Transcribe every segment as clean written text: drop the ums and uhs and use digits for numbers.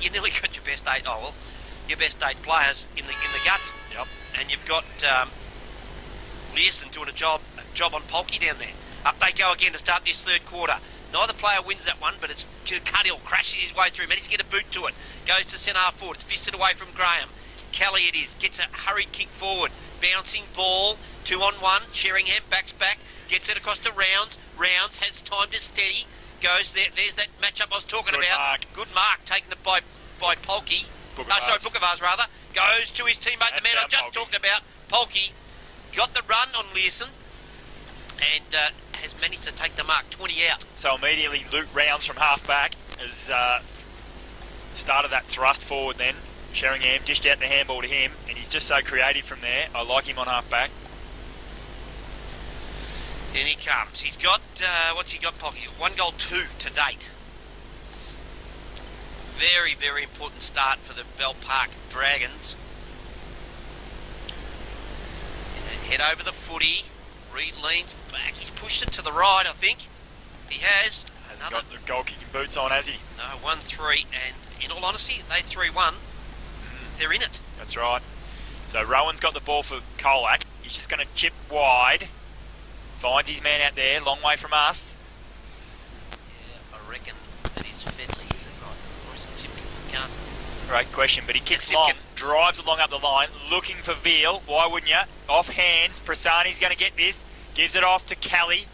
you nearly got your best 8. Oh well, your best 8 players in the guts. Yep. And you've got Learson doing a job on Polky down there. Up they go again to start this third quarter. Neither player wins that one, but it's Cuddill crashes his way through. Managed to get a boot to it. Goes to centre half forward. It's fisted away from Graham. Kelly it is. Gets a hurried kick forward. Bouncing ball. 2-on-1. Sheringham backs back. Gets it across to Rounds. Rounds has time to steady. Goes there. There's that matchup I was talking about. Mark. Good mark. Taken it by Polky. Bookavars rather. Goes to his teammate, the man I just talked about. Polky got the run on Learson and has managed to take the mark 20 out. So immediately Luke Rounds from half-back has started that thrust forward then. Sheringham dished out the handball to him, and he's just so creative from there. I like him on half-back. In he comes. He's got, what's he got, Polky? 1 goal, 2 to date. Very, very important start for the Bell Park Dragons. Head over the footy. Reed leans back. He's pushed it to the right, I think. He has. Hasn't got the goal-kicking boots on, has he? No, 1-3. And in all honesty, they 3-1. They're in it. That's right. So Rowan's got the ball for Colac. He's just going to chip wide. Finds his man out there, long way from us. Yeah, I reckon that is Fedley, is it not? Or is it Simpkin? Can't. Great question, but he kicks long, drives along up the line, looking for Veal. Why wouldn't you? Off hands. Prasani's going to get this. Gives it off to Kelly.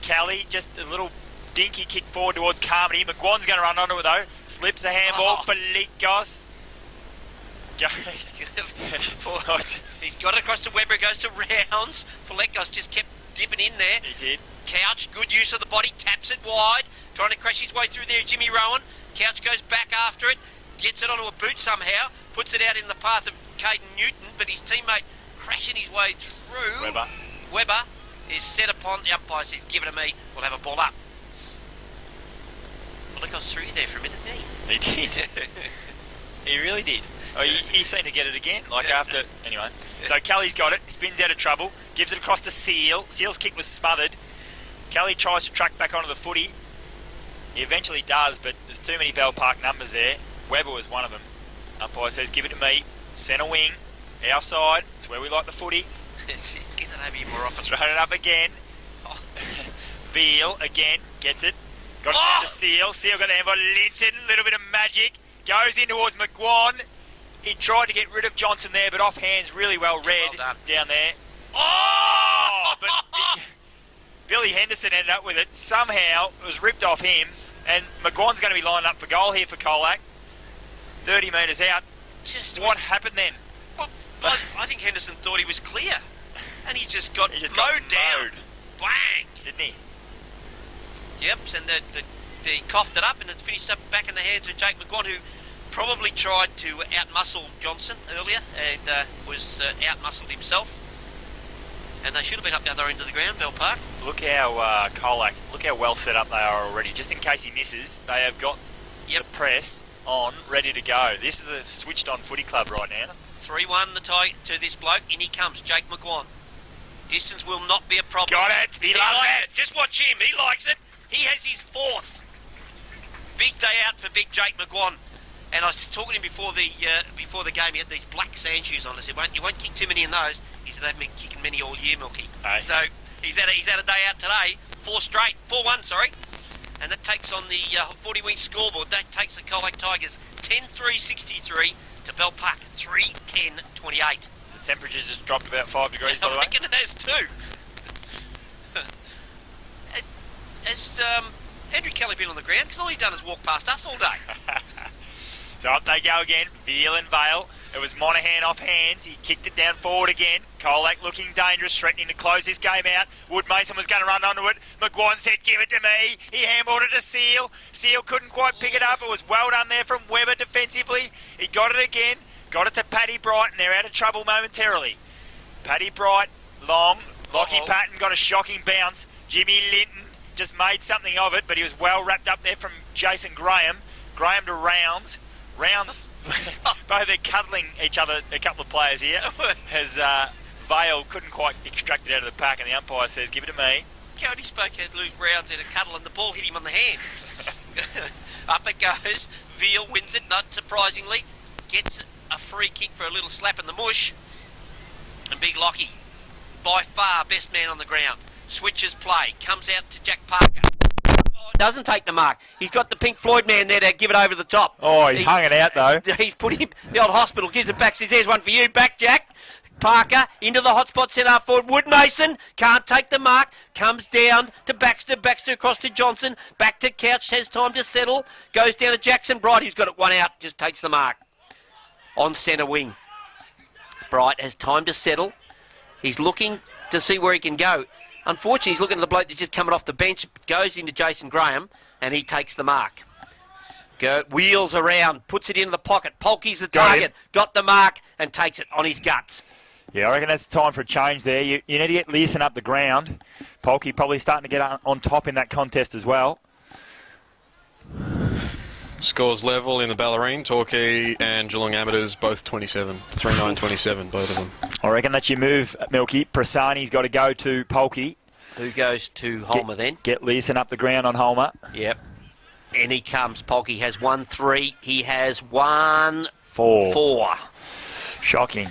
Kelly, just a little dinky kick forward towards Carmody. McGuan's going to run onto it though. Slips a handball for Likos. He's got it across to Weber. It goes to Rounds. Falekos just kept dipping in there. He did. Couch, good use of the body, taps it wide, trying to crash his way through there. Jimmy Rowan. Couch goes back after it, gets it onto a boot somehow, puts it out in the path of Caden Newton, but his teammate crashing his way through. Weber is set upon. The umpire says, give it to me, we'll have a ball up. Falekos through there for a minute, didn't he? He did. He really did. Oh, he seemed to get it again, after... Anyway, so Kelly's got it, spins out of trouble, gives it across to Seal. Seal's kick was smothered. Kelly tries to track back onto the footy. He eventually does, but there's too many Bell Park numbers there. Weber was one of them. Umpire says, give it to me. Centre wing, our side. It's where we like the footy. Get that over here more often. Throw it up again. Oh. Veal, again, gets it. Got it down to Seal. Seal got the handball. Linton, a little bit of magic. Goes in towards McGuan. He tried to get rid of Johnson there, but off hands really well read down there. Oh! But Billy Henderson ended up with it. Somehow it was ripped off him, and McGuan's going to be lined up for goal here for Colac. 30 metres out. What happened then? Well, I think Henderson thought he was clear, and he just got mowed down. Bang! Didn't he? Yep, and he coughed it up, and it's finished up back in the hands of Jake McGuan, who probably tried to out-muscle Johnson earlier and was out-muscled himself. And they should have been up the other end of the ground, Bell Park. Look how Colac, look how well set up they are already. Just in case he misses, they have got the press on, ready to go. This is a switched-on footy club right now. 3-1 the tie to this bloke. In he comes, Jake McGuan. Distance will not be a problem. Got it. He loves it. Just watch him. He likes it. He has his 4th. Big day out for big Jake McGuan. And I was talking to him before the game. He had these black sand shoes on. I said, you won't kick too many in those. He said, I've been kicking many all year, Milky. Hey. So he's had a day out today. 4-1, sorry. And that takes on the 40 wing scoreboard. That takes the Colac Tigers 10-3-63 to Bell Park 3-10-28. The temperature just dropped about 5 degrees, by the way. I reckon it has too. Has Andrew Kelly been on the ground? Because all he's done is walk past us all day. So up they go again. Veal and Vale. It was Monaghan off hands. He kicked it down forward again. Colac looking dangerous, threatening to close this game out. Wood Mason was going to run onto it. McGuan said, give it to me. He handballed it to Seal. Seal couldn't quite pick it up. It was well done there from Weber defensively. He got it again. Got it to Paddy Bright, and they're out of trouble momentarily. Paddy Bright, long. Lockie Patton got a shocking bounce. Jimmy Linton just made something of it, but he was well wrapped up there from Jason Graham. Graham to Rounds. Rounds, both they're cuddling each other, a couple of players here, as Vale couldn't quite extract it out of the pack, and the umpire says, give it to me. Cody Spoke had Luke Rounds in a cuddle, and the ball hit him on the hand. Up it goes. Veal wins it, not surprisingly. Gets a free kick for a little slap in the mush. And Big Lockie, by far best man on the ground. Switches play. Comes out to Jack Parker. Oh, doesn't take the mark. He's got the Pink Floyd man there to give it over the top. Oh, he hung it out though. He's put him, the old hospital gives it back, says there's one for you, back Jack. Parker into the hot spot, centre forward. Woodmason can't take the mark. Comes down to Baxter. Baxter across to Johnson. Back to Couch. Has time to settle. Goes down to Jackson. Bright, who's got it one out. Just takes the mark. On centre wing. Bright has time to settle. He's looking to see where he can go. Unfortunately, he's looking at the bloke that's just coming off the bench. Goes into Jason Graham. And he takes the mark. Wheels around. Puts it into the pocket. Polky's the target. Got the mark. And takes it on his guts. Yeah, I reckon that's time for a change there. You need to get Leeson up the ground. Polky probably starting to get on top in that contest as well. Scores level in the Ballerine. Torquay and Geelong Amateurs both 27. 3-9-27, both of them. I reckon that's your move, Milky. Prasani's got to go to Polky. Who goes to Holmer then? Get Leeson up the ground on Holmer. Yep. And he comes. Polky has 1-3. He has 1-4. 4. Shocking.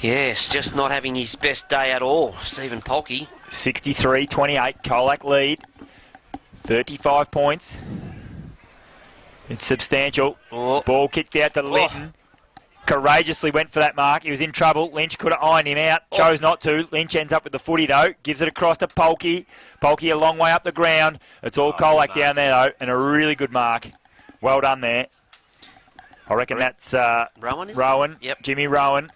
Yes, just not having his best day at all, Stephen Polky. 63-28, Colac lead. 35 points. It's substantial. Oh. Ball kicked out to Linton. Courageously went for that mark. He was in trouble. Lynch could have ironed him out. Chose not to. Lynch ends up with the footy, though. Gives it across to Polky. Polky a long way up the ground. It's all Colac down there, though, and a really good mark. Well done there. I reckon that's Rowan, Rowan. Yep. Jimmy Rowan.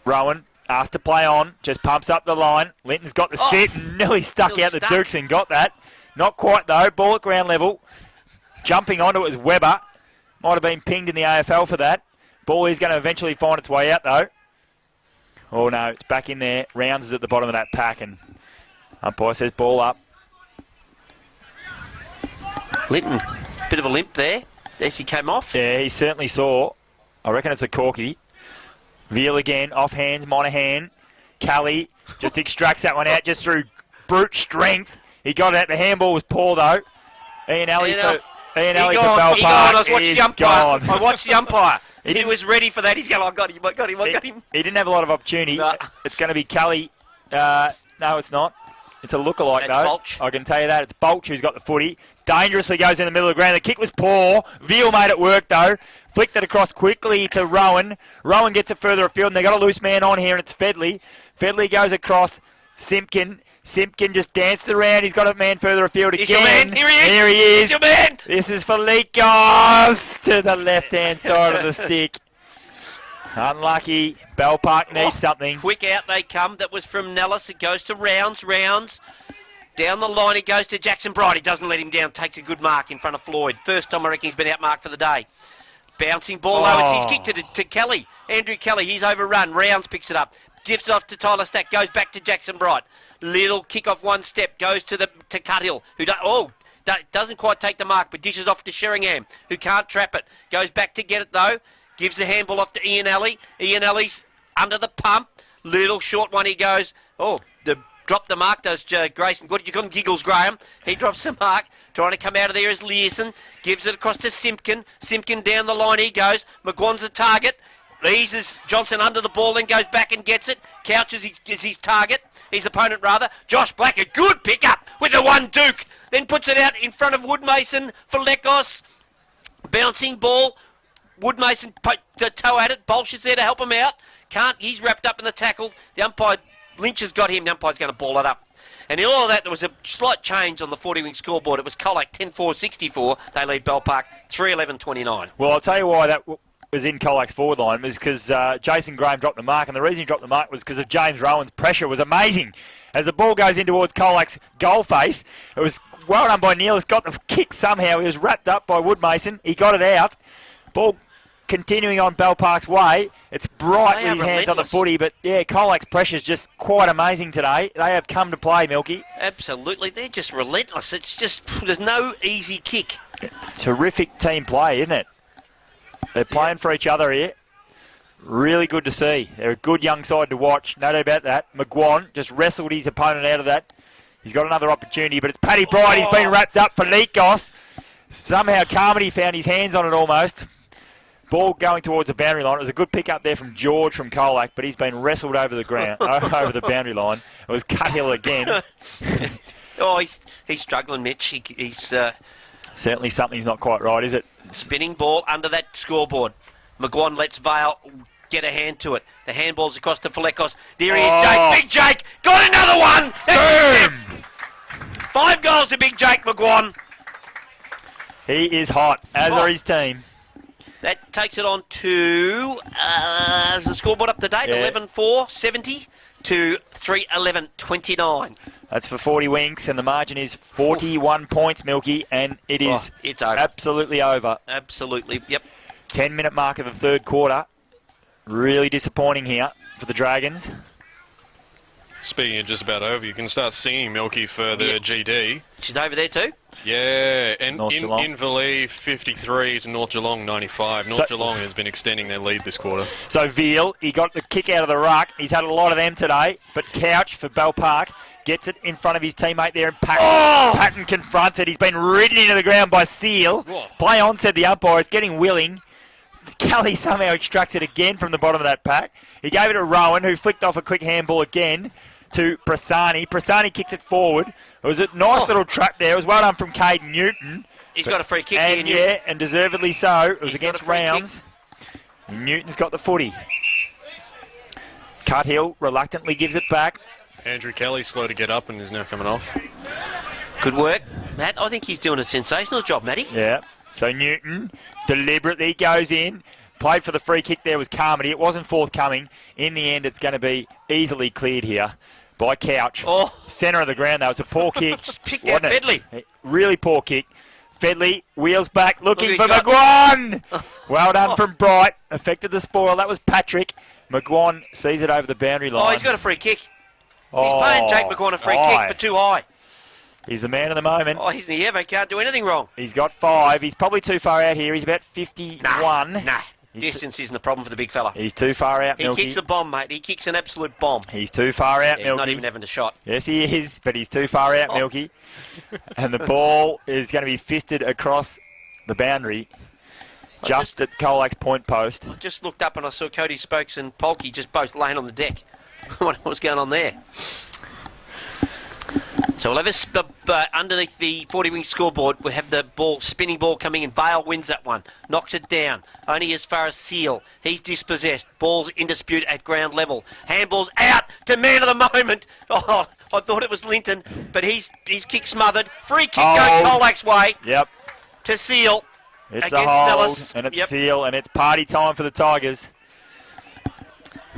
Rowan asked to play on. Just pumps up the line. Linton's got the sit and nearly stuck out the Dukes and got that. Not quite, though. Ball at ground level. Jumping onto it was Webber. Might have been pinged in the AFL for that. Ball is going to eventually find its way out, though. Oh, no. It's back in there. Rounds is at the bottom of that pack, and umpire says ball up. Linton, bit of a limp there as he came off. Yeah, he certainly saw. I reckon it's a corky. Veal again, off hands, Monahan. Kelly just extracts that one out just through brute strength. He got it out. The handball was poor, though. Ian Alley for Bell Park. I watched the umpire. He was ready for that. He's going, I got him. He didn't have a lot of opportunity. No. It's going to be Kelly. No, it's not. It's a lookalike, though. Bulch. I can tell you that. It's Bulch who's got the footy. Dangerously goes in the middle of the ground. The kick was poor. Veal made it work, though. Flicked it across quickly to Rowan. Rowan gets it further afield, and they got a loose man on here, and it's Fedley. Fedley goes across. Simpkin just dances around. He's got a man further afield again. Your man. Here he is. Your man. This is for Likos to the left-hand side of the stick. Unlucky. Bell Park needs something. Quick out they come. That was from Nellis. It goes to Rounds. Down the line it goes to Jackson Bright. He doesn't let him down. Takes a good mark in front of Floyd. First time I reckon he's been outmarked for the day. Bouncing ball though. It's his kick to Kelly. Andrew Kelly. He's overrun. Rounds picks it up. Gives it off to Tyler Stack. Goes back to Jackson Bright. Little kick off one step. Goes to Cuthill. Who doesn't quite take the mark, but dishes off to Sheringham, who can't trap it. Goes back to get it though. Gives the handball off to Ian Alley. Ian Alley's under the pump. Little short one he goes. Drop the mark, does Grayson. What did you call him? Giggles Graham. He drops the mark. Trying to come out of there is Learson. Gives it across to Simpkin. Simpkin down the line he goes. McGuan's the target. Eases Johnson under the ball, then goes back and gets it. Couch is his target. His opponent, rather. Josh Black, a good pick-up with the one Duke. Then puts it out in front of Woodmason for Lekos. Bouncing ball. Woodmason to toe at it. Bolsh is there to help him out. He's wrapped up in the tackle. The umpire, Lynch has got him. The umpire's going to ball it up. And in all of that, there was a slight change on the 40-wing scoreboard. It was Colac 10-4-64. They lead Bell Park 3-11-29. Well, I'll tell you why that was in Colac's forward line was because Jason Graham dropped the mark, and the reason he dropped the mark was because of James Rowan's pressure was amazing. As the ball goes in towards Colac's goal face, it was well done by Neil. He's got the kick somehow. He was wrapped up by Woodmason. He got it out. Ball continuing on Bell Park's way. It's Bright with his hands on the footy, but yeah, Colac's pressure is just quite amazing today. They have come to play, Milky. Absolutely. They're just relentless. It's just, there's no easy kick. Terrific team play, isn't it? They're playing for each other here. Really good to see. They're a good young side to watch. No doubt about that. McGuan just wrestled his opponent out of that. He's got another opportunity, but it's Paddy Bright. He's been wrapped up for Likos. Somehow Carmody found his hands on it almost. Ball going towards the boundary line. It was a good pick up there from George from Colac, but he's been wrestled over the ground, over the boundary line. It was Cuthill again. Oh, he's struggling, Mitch. He's certainly something's not quite right, is it? Spinning ball under that scoreboard. McGuan lets Vale get a hand to it. The handball's across to Flecos. There he is, Jake. Big Jake got another one. Boom! 5 goals to Big Jake McGuan. He is hot, as are his team. That takes it on to is the scoreboard up to date. Yeah. 11-4, 70 to 3-11-29. That's for 40 winks, and the margin is 41 points, Milky, and it is it's over. Absolutely over. Absolutely, yep. 10-minute mark of the third quarter. Really disappointing here for the Dragons. Speaking of just about over, you can start singing Milky for the GD. She's over there too? Yeah, and North Geelong. Inverleigh 53 to North Geelong 95. North Geelong has been extending their lead this quarter. So Veal, he got the kick out of the ruck. He's had a lot of them today, but Couch for Bell Park gets it in front of his teammate there, and Patton confronts it. He's been ridden into the ground by Seal. Whoa. Play on, said the umpire. It's getting willing. Kelly somehow extracts it again from the bottom of that pack. He gave it to Rowan, who flicked off a quick handball again to Prasani. Prasani kicks it forward. It was a nice little trap there. It was well done from Caden Newton. He's got a free kick and here, Newton. and deservedly so. It was He's against got a free Rounds. Newton's got the footy. Cuthill reluctantly gives it back. Andrew Kelly slow to get up and is now coming off. Good work, Matt. I think he's doing a sensational job, Matty. Yeah. So Newton deliberately goes in. Played for the free kick there was Carmody. It wasn't forthcoming. In the end, it's going to be easily cleared here by Couch. Oh. Centre of the ground, though. It's a poor kick. Picked out Fedley. Really poor kick. Fedley wheels back, looking Look for who McGuan. Well done from Bright. Affected the spoil. That was Patrick. McGuan sees it over the boundary line. Oh, he's got a free kick. He's paying Jake McGuan a free kick for too high. He's the man of the moment. Oh, he's in the ever. Can't do anything wrong. He's got 5. He's probably too far out here. He's about 51. Nah. Distance isn't a problem for the big fella. He's too far out, He Milky. kicks a bomb, mate. He kicks an absolute bomb. He's too far out, He's Milky. not even having a shot. Yes, he is, but he's too far out, Milky. And the ball is going to be fisted across the boundary, just at Colac's point post. I just looked up and I saw Cody Spokes and Polky just both laying on the deck. What was going on there? So we'll have underneath the 40-wing scoreboard, we have the spinning ball coming in. Vale wins that one, knocks it down, only as far as Seal. He's dispossessed. Ball's in dispute at ground level. Handball's out to man of the moment. Oh, I thought it was Linton, but he's kick smothered. Free kick going Colac's way. Yep. To Seal. It's against a hold, Nellis. and it's Seal, and it's party time for the Tigers.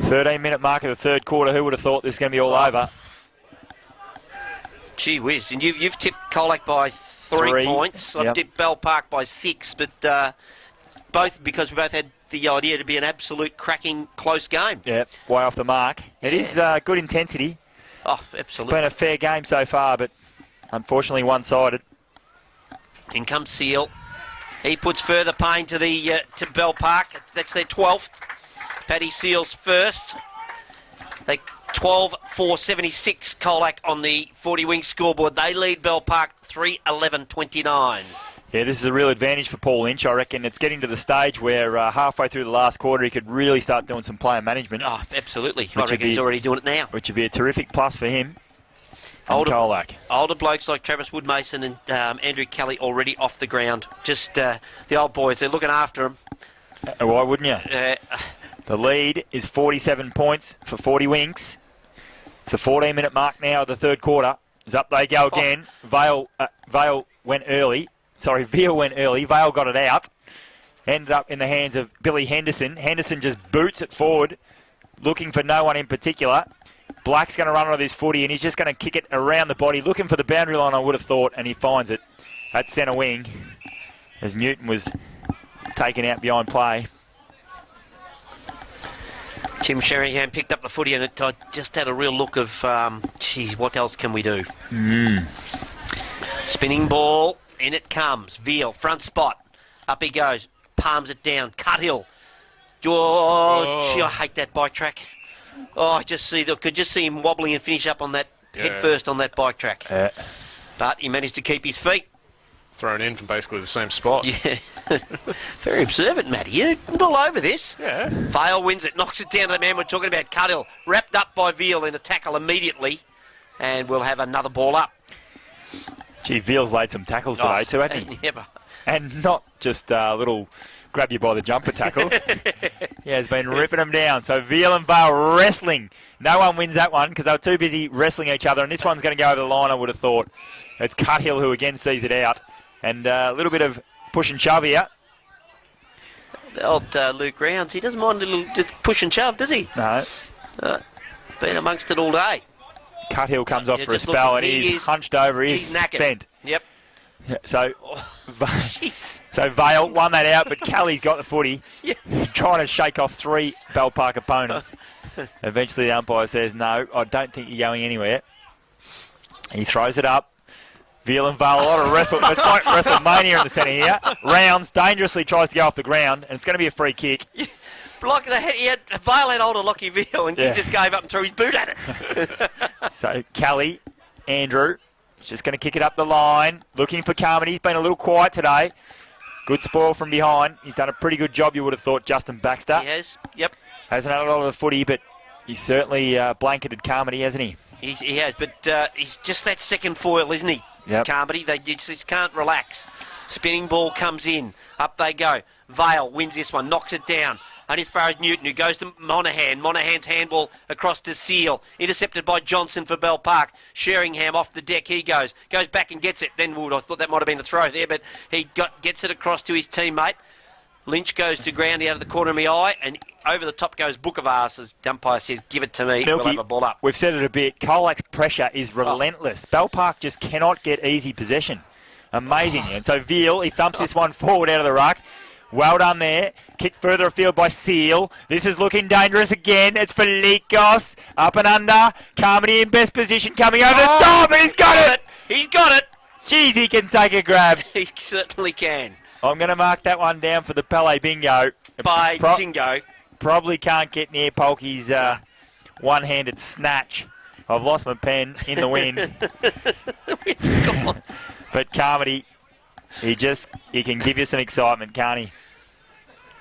13-minute mark of the third quarter. Who would have thought this is going to be all over? Gee whiz, and you've tipped Colac by 3 points. I've tipped Bell Park by 6, but both because we both had the idea to be an absolute cracking close game. Yeah, way off the mark. It is good intensity. Oh, absolutely. It's been a fair game so far, but unfortunately one-sided. In comes Seal. He puts further pain to the to Bell Park. That's their 12th. Paddy Seal's first. They 12-4-76 Colac on the 40-wing scoreboard. They lead Bell Park 3-11-29. Yeah, this is a real advantage for Paul Lynch. I reckon it's getting to the stage where halfway through the last quarter he could really start doing some player management. Oh, absolutely. I reckon he's already doing it now. Which would be a terrific plus for him. Older blokes like Travis Woodmason and Andrew Kelly already off the ground. Just the old boys, they're looking after him. Why wouldn't you? The lead is 47 points for 40 winks. It's the 14-minute mark now of the third quarter. It's up they go again. Veal went early. Veal went early. Vale got it out. Ended up in the hands of Billy Henderson. Henderson just boots it forward, looking for no one in particular. Black's going to run on this footy, and he's just going to kick it around the body, looking for the boundary line, I would have thought, and he finds it at centre wing as Newton was taken out behind play. Tim Sheringham picked up the footy, and I just had a real look of, geez, what else can we do? Spinning ball, in it comes. Veal, front spot. Up he goes, palms it down. Cuthill. Oh, gee, I hate that bike track. Oh, I could just see him wobbling and finish up on that head first on that bike track. But he managed to keep his feet. thrown in from basically the same spot. Yeah. Very observant, Matty. You're all over this. Yeah. Vale wins it, knocks it down to the man we're talking about, Cuddill. Wrapped up by Veal in a tackle immediately. And we'll have another ball up. Gee, Veal's laid some tackles today too, hasn't hasn't he? he ever? And not just little grab you by the jumper tackles. He has been ripping them down. So Veal and Vale wrestling. No one wins that one because they were too busy wrestling each other. And this one's going to go over the line, I would have thought. It's Cuthill who again sees it out. And a little bit of push and shove here. The old Luke Rounds, he doesn't mind a little just push and shove, does he? No. Been amongst it all day. Cuthill comes off Yeah, for a just spell look, and he he's is- hunched over. He's knackered. Spent. Yep. So, Jeez. so Vale won that out, but Kelly's got the footy, Yeah. trying to shake off 3 Bell Park opponents. Eventually the umpire says, no, I don't think you're going anywhere. He throws it up. Veal and Vale, a lot of wrestle. It's like WrestleMania in the centre here. Rounds, dangerously tries to go off the ground, and it's going to be a free kick. Vale had hold of Lockie Veal and Yeah. he just gave up and threw his boot at it. So Kelly, Andrew, is just going to kick it up the line, looking for Carmody. He's been a little quiet today. Good spoil from behind. He's done a pretty good job, you would have thought, Justin Baxter. He has. Yep. Hasn't had a lot of the footy, but he's certainly blanketed Carmody, hasn't he? He has, but he's just that second foil, isn't he? Yep. Carmody, they just can't relax. Spinning ball comes in. Up they go. Vale wins this one, knocks it down. And as far as Newton, who goes to Monaghan. Monaghan's handball across to Seal. Intercepted by Johnson for Bell Park. Sheringham off the deck. He goes back and gets it. Then I thought that might have been a throw there, but he gets it across to his teammate. Lynch goes to ground out of the corner of my eye, and over the top goes Bookavas, as the umpire says, give it to me, Milky, we'll have a ball up. We've said it a bit. Colac's pressure is relentless. Bell Park just cannot get easy possession. Amazing. And so Veal, he thumps this one forward out of the ruck. Well done there. Kick further afield by Seal. This is looking dangerous again. It's for Likos. Up and under. Carmody in best position coming over the top. He's got it. He's got it. Jeez, he can take a grab. He certainly can. I'm going to mark that one down for the Pele Bingo. By Jingo. Probably can't get near Polky's one-handed snatch. I've lost my pen in the wind. Come on. But Carmody, he can give you some excitement, can't he?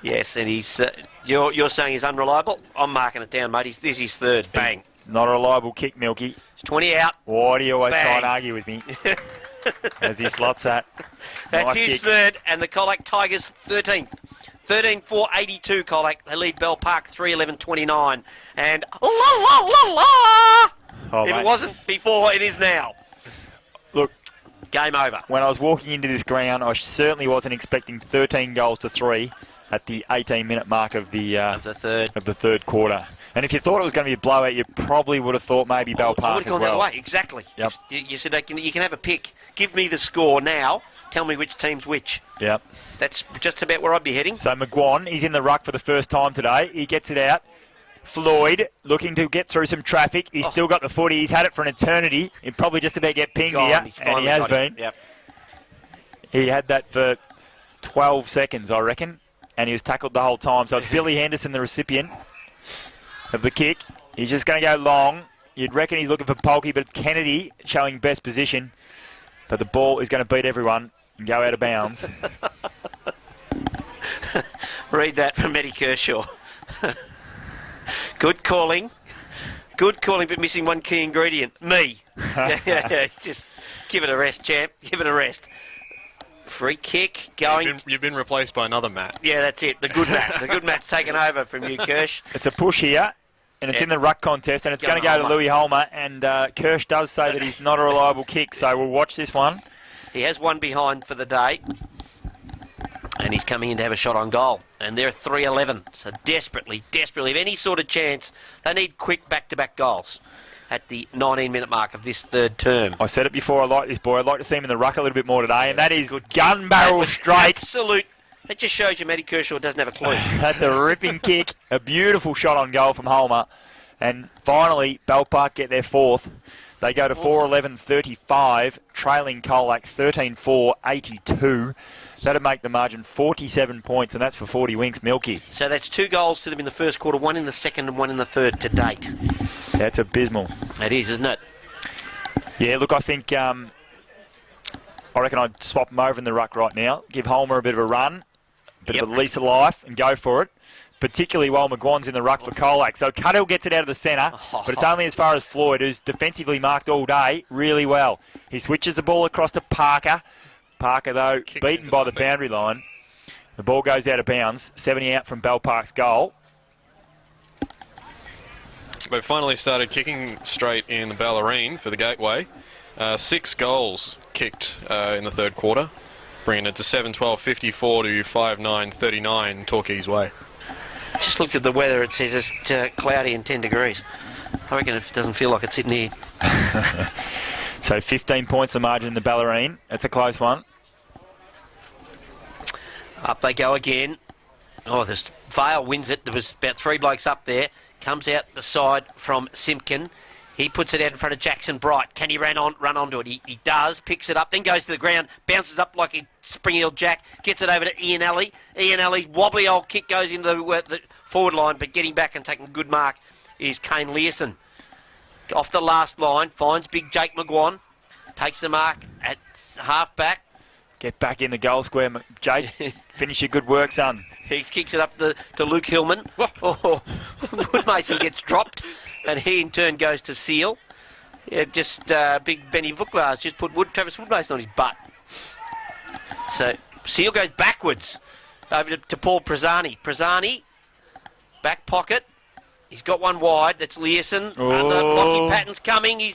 Yes, and he's. You're saying he's unreliable? I'm marking it down, mate. This is his third. Bang. Not a reliable kick, Milky. It's 20 out. Why do you always try Bang. and argue with me? As he slots that. That's Nice his kick. third, and the Colac Tigers 13th. 13-4-82 Colac. They lead Bell Park 3-11-29. And la la la la! Oh, If mate. it wasn't before, it is now. Look, Game over. when I was walking into this ground, I certainly wasn't expecting 13 goals to 3 at the 18-minute mark of the third quarter. And if you thought it was going to be a blowout, you probably would have thought maybe Bell I Park would have as gone well. that way, exactly. Yep. You said you can have a pick. Give me the score now. Tell me which team's which. Yep. That's just about where I'd be heading. So McGuan, he's in the ruck for the first time today. He gets it out. Floyd, looking to get through some traffic. He's still got the footy. He's had it for an eternity. He'll probably just about get pinged Gone. here, He's and he finally has got been. it. Yep. He had that for 12 seconds, I reckon, and he was tackled the whole time. So it's Billy Henderson, the recipient of the kick. He's just going to go long. You'd reckon he's looking for Polky, but it's Kennedy showing best position. But the ball is going to beat everyone and go out of bounds. Read that from Eddie Kershaw. Good calling. Good calling, but missing one key ingredient. Me. Yeah. Just give it a rest, champ. Give it a rest. Free kick going. You've been replaced by another Matt. Yeah, that's it. The good Matt. The good Matt's taken over from you, Kirsch. It's a push here, and it's Yeah. in the ruck contest, and it's Going going to go to Holmer. Louis Holmer. And Kirsch does say that he's not a reliable kick, so we'll watch this one. He has one behind for the day. And he's coming in to have a shot on goal. And they're 3-11. So desperately, if any sort of chance, they need quick back-to-back goals at the 19-minute mark of this third term. I said it before, I like this boy. I'd like to see him in the ruck a little bit more today, and that is gun barrel straight. Absolute. That just shows you Matty Kershaw doesn't have a clue. That's a ripping kick. A beautiful shot on goal from Holmer. And finally, Bell Park get their fourth. They go to 4-11-35, trailing Colac 13-4-82. That'd make the margin 47 points, and that's for 40 winks, Milky. So that's 2 goals to them in the first quarter, 1 in the second and 1 in the third to date. That's abysmal. It is, isn't it? Yeah, look, I think I reckon I'd swap him over in the ruck right now. Give Holmer a bit of a run, a bit of a lease of life, and go for it. Particularly while McGuan's in the ruck for Colac. So Cuddle gets it out of the centre, but it's only as far as Floyd, who's defensively marked all day really well. He switches the ball across to Parker. Parker, though, beaten by the boundary line. The ball goes out of bounds. 70 out from Bell Park's goal. They've finally started kicking straight in the Ballerine for the Gateway. 6 goals kicked in the third quarter, bringing it to 7-12-54 to 5-9-39 Torquay's way. Just looked at the weather, it says it's cloudy and 10 degrees. I reckon it doesn't feel like it's sitting here. So 15 points the margin in the Ballerine. That's a close one. Up they go again. Oh, this Vale wins it. There was about 3 blokes up there. Comes out the side from Simpkin. He puts it out in front of Jackson Bright. Can he run onto it? He does. Picks it up, then goes to the ground, bounces up like a spring-heeled jack, gets it over to Ian Alley. Ian Alley's wobbly old kick goes into the forward line, but getting back and taking a good mark is Kane Learson. Off the last line, finds big Jake McGuan, takes the mark at half-back. Get back in the goal square, Jake. Finish your good work, son. He kicks it up to Luke Hillman. Oh, Woodmason gets dropped, and he in turn goes to Seal. Yeah, just big Benny Vuklas just put Travis Woodmason on his butt. So Seal goes backwards over to Paul Prezani. Prezani, back pocket. He's got one wide. That's Learson. Lockie Patton's coming.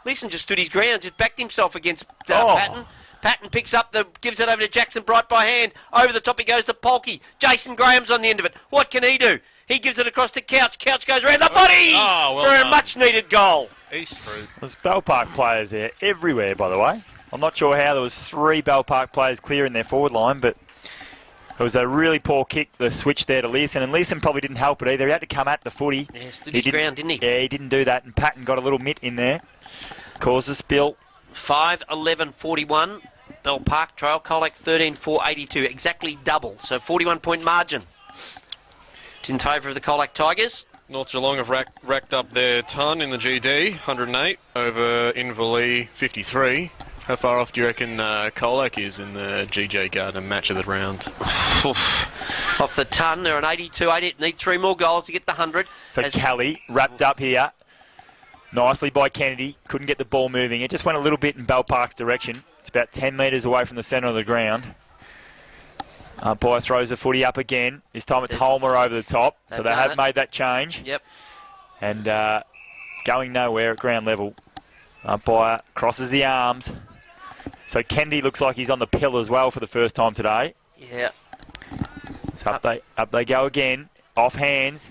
Learson just stood his ground, just backed himself against Patton. Patton picks up gives it over to Jackson Bright by hand. Over the top he goes to Polkey. Jason Graham's on the end of it. What can he do? He gives it across to Couch. Couch goes around the body for a much-needed goal. East fruit. There's Bell Park players there everywhere, by the way. I'm not sure how there was 3 Bell Park players clear in their forward line, but it was a really poor kick, the switch there to Learson, and Learson probably didn't help it either. He had to come at the footy. Yeah, stood his ground, didn't he? Yeah, he didn't do that, and Patton got a little mitt in there. Caused a spill. 5-11-41. Bell Park Trail. Colac 13-4-82. Exactly double. So 41-point margin. It's in favour of the Colac Tigers. North Geelong have racked up their ton in the GD, 108 over Inverleigh 53. How far off do you reckon Colac is in the GJ Garden match of the round? Off the ton, they're an 82-80. Need 3 more goals to get the 100. So Kelly wrapped up here. Nicely by Kennedy. Couldn't get the ball moving. It just went a little bit in Bell Park's direction. It's about 10 metres away from the centre of the ground. Umpire throws the footy up again. This time it's Holmer over the top. So they have made that change. Yep. And going nowhere at ground level. Umpire crosses the arms. So Kennedy looks like he's on the pill as well for the first time today. Yeah. So up they go again. Off hands.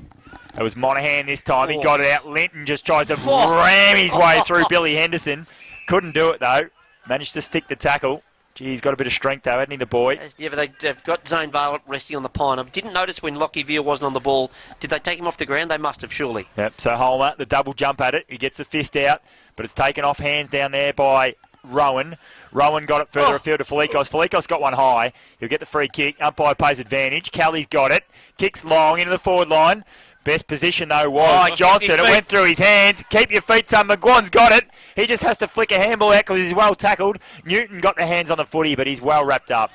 It was Monahan this time. He got it out. Linton just tries to ram his way through Billy Henderson. Couldn't do it, though. Managed to stick the tackle. Gee, he's got a bit of strength, though, hasn't he, the boy? Yeah, but they've got Zane Vale resting on the pine. I didn't notice when Lockie Veal wasn't on the ball. Did they take him off the ground? They must have, surely. Yep, so Holmer, the double jump at it. He gets the fist out, but it's taken off hands down there by Rowan. Rowan got it further afield to Felikos. Felikos got one high. He'll get the free kick. Umpire pays advantage. Kelly's got it. Kicks long into the forward line. Best position, though, was Johnson. It went through his hands. Keep your feet, son. McGuan's got it. He just has to flick a handball out because he's well tackled. Newton got the hands on the footy, but he's well wrapped up.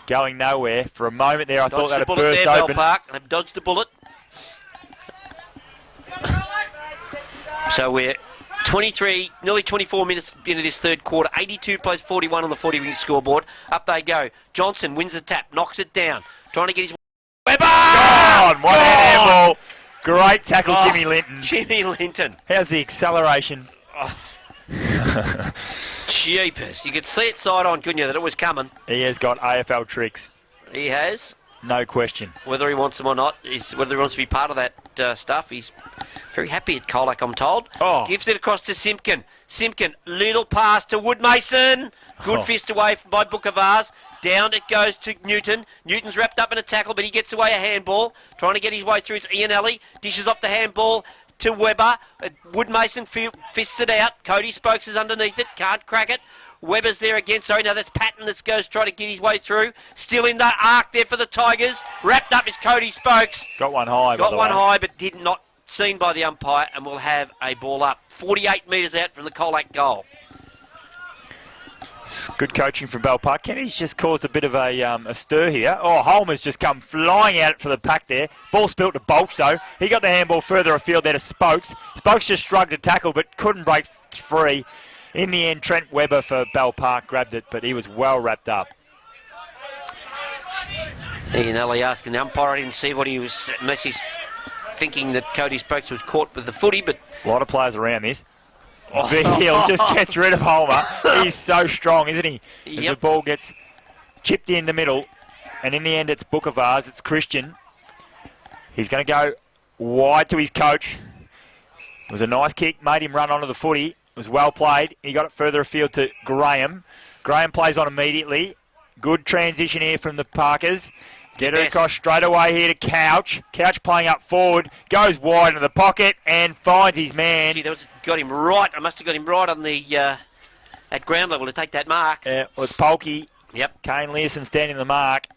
Going nowhere. For a moment there, I thought that had burst open. Park. They've dodged the bullet. So we're 23, nearly 24 minutes into this third quarter. 82 plays 41 on the 40-wing scoreboard. Up they go. Johnson wins the tap, knocks it down. Trying to get his... Weber! God, one handball. Great tackle, Jimmy Linton. Jimmy Linton. How's the acceleration? Jeepers. You could see it side on, couldn't you, that it was coming. He has got AFL tricks. He has. No question. Whether he wants them or not, whether he wants to be part of that stuff, he's very happy at Colac, I'm told. Gives it across to Simpkin. Simpkin, little pass to Woodmason. Good fist away by Bookavars. Down it goes to Newton. Newton's wrapped up in a tackle, but he gets away a handball. Trying to get his way through. It's Ian Alley. Dishes off the handball to Webber. Woodmason fists it out. Cody Spokes is underneath it. Can't crack it. Webber's there again. Sorry, no, that's Patton that goes trying to get his way through. Still in the arc there for the Tigers. Wrapped up is Cody Spokes. Got one high. Got one high, but did not seen by the umpire, and will have a ball up. 48 metres out from the Colac goal. It's good coaching from Bell Park. Kenny's just caused a bit of a stir here. Oh, Holmer's just come flying out for the pack there. Ball spilt to Bolch, though. He got the handball further afield there to Spokes. Spokes just shrugged to tackle, but couldn't break free. In the end, Trent Webber for Bell Park grabbed it, but he was well wrapped up. Ian Ellie asking the umpire. I didn't see what he was, unless he's thinking that Cody Spokes was caught with the footy, but... A lot of players around this. Hill just gets rid of Holmer. He's so strong, isn't he? As the ball gets chipped in the middle, and in the end it's Book of Vars, it's Christian. He's going to go wide to his coach. It was a nice kick, made him run onto the footy. It was well played. He got it further afield to Graham. Graham plays on immediately. Good transition here from the Parkers. Get it across straight away here to Couch. Couch playing up forward, goes wide into the pocket and finds his man. Gee, got him right. I must have got him right on the at ground level to take that mark. Well, it's Polkey. Yep. Kane Learson standing the mark.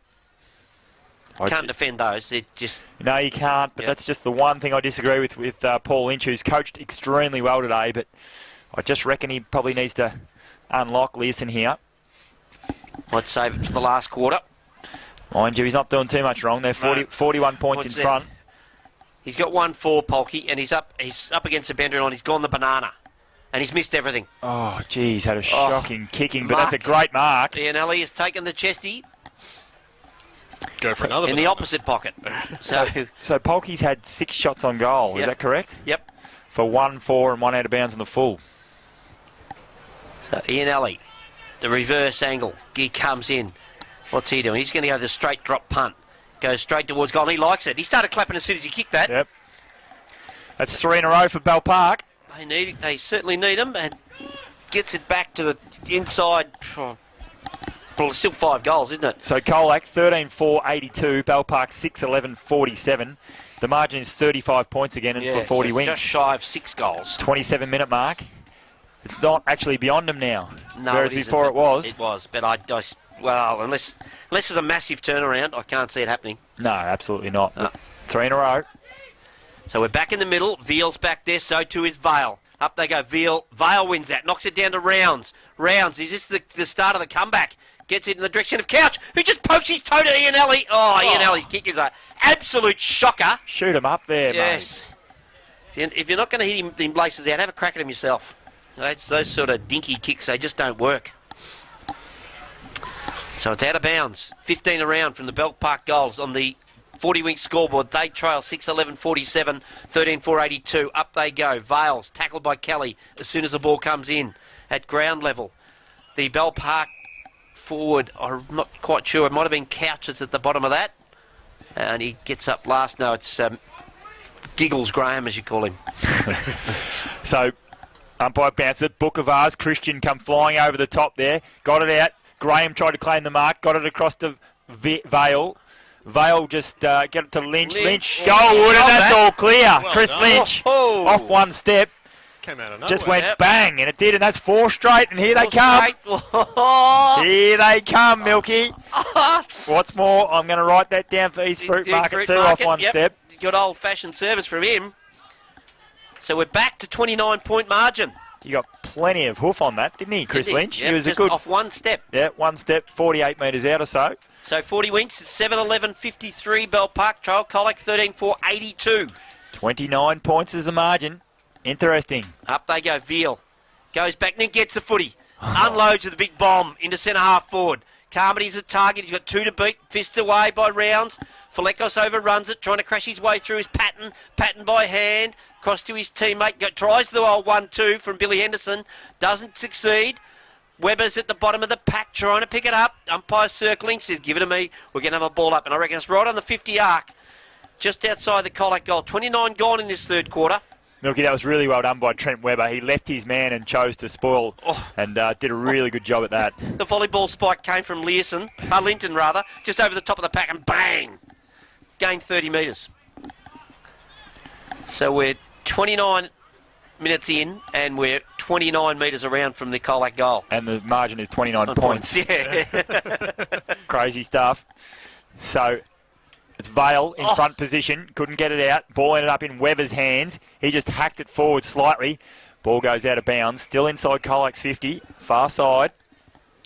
Can't defend those. It just... No, you can't, but that's just the one thing I disagree with Paul Lynch, who's coached extremely well today, but I just reckon he probably needs to unlock Learson here. I'd save it for the last quarter. Mind you, he's not doing too much wrong. They're 41 points in front. He's got 1-4, Polkey, and he's up against the boundary line. He's gone the banana, and he's missed everything. Oh, gee, he's had a shocking kicking, but that's a great mark. Ian Ellie has taken the chesty. Go for another in the opposite pocket. So Polkey's had 6 shots on goal. Is that correct? Yep. For 1-4 and 1 out of bounds in the full. So Ian Ellie, the reverse angle. He comes in. What's he doing? He's going to go the straight drop punt. Goes straight towards goal. And he likes it. He started clapping as soon as he kicked that. Yep. That's 3 in a row for Bell Park. They certainly need him, and gets it back to the inside. Well, it's still 5 goals, isn't it? So Colac 13-4-82, Bell Park 6-11-47. The margin is 35 points again, and for 40 wins. Just shy of 6 goals. 27-minute mark. It's not actually beyond them now. No, whereas before it was. It was, but well, unless there's a massive turnaround, I can't see it happening. No, absolutely not. 3 in a row. So we're back in the middle. Veal's back there, so too is Vale. Up they go. Vale wins that, knocks it down to Rounds. Rounds, is this the start of the comeback? Gets it in the direction of Couch, who just pokes his toe to Ian Ellie. Ian Ellie's kick is an absolute shocker. Shoot him up there, yes. Mate. If you're not going to hit him in places out, have a crack at him yourself. Those sort of dinky kicks, they just don't work. So it's out of bounds. 15 around from the Bell Park goals on the 40-wing scoreboard. They trail 6-11-47, 13-4-82. Up they go. Vales tackled by Kelly as soon as the ball comes in at ground level. The Bell Park forward, I'm not quite sure. It might have been Couches at the bottom of that. And he gets up last. No, it's Giggles Graham, as you call him. So, umpire bounce it. Book of Vars. Christian come flying over the top there. Got it out. Graham tried to claim the mark. Got it across to Vale. Vale just get it to Lynch. Lynch goalwood, and that's all clear. Well Chris done. Lynch off one step. Came out of nowhere. Just went bang, and it did, and that's 4 straight, and here they come. Here they come, Milky. What's more, I'm going to write that down for East Fruit Market too, off one step. Good old-fashioned service from him. So we're back to 29-point margin. You got plenty of hoof on that, didn't he, Chris Lynch? Yep, he was a good off one step. Yeah, 1 step, 48 metres out or so. So 40 winks, 7-11-53, Bell Park Trail, Colac 13-4-82. 29 points is the margin. Interesting. Up they go. Veal goes back and then gets the footy. Unloads with a big bomb into centre half forward. Carmody's a target. He's got 2 to beat. Fist away by Rounds. Falekos overruns it, trying to crash his way through his Patton. Patton by hand. Cross to his teammate. Tries the old 1-2 from Billy Henderson. Doesn't succeed. Webber's at the bottom of the pack trying to pick it up. Umpire circling. Says, give it to me. We're going to have a ball up. And I reckon it's right on the 50 arc. Just outside the Colac goal. 29 gone in this third quarter. Milky, that was really well done by Trent Webber. He left his man and chose to spoil and did a really good job at that. The volleyball spike came from Linton, just over the top of the pack and bang! Gained 30 metres. So we're 29 minutes in and we're 29 metres around from the Colac goal. And the margin is 29 points. Yeah. Crazy stuff. So it's Vale in front position. Couldn't get it out. Ball ended up in Webber's hands. He just hacked it forward slightly. Ball goes out of bounds. Still inside Colac's 50. Far side.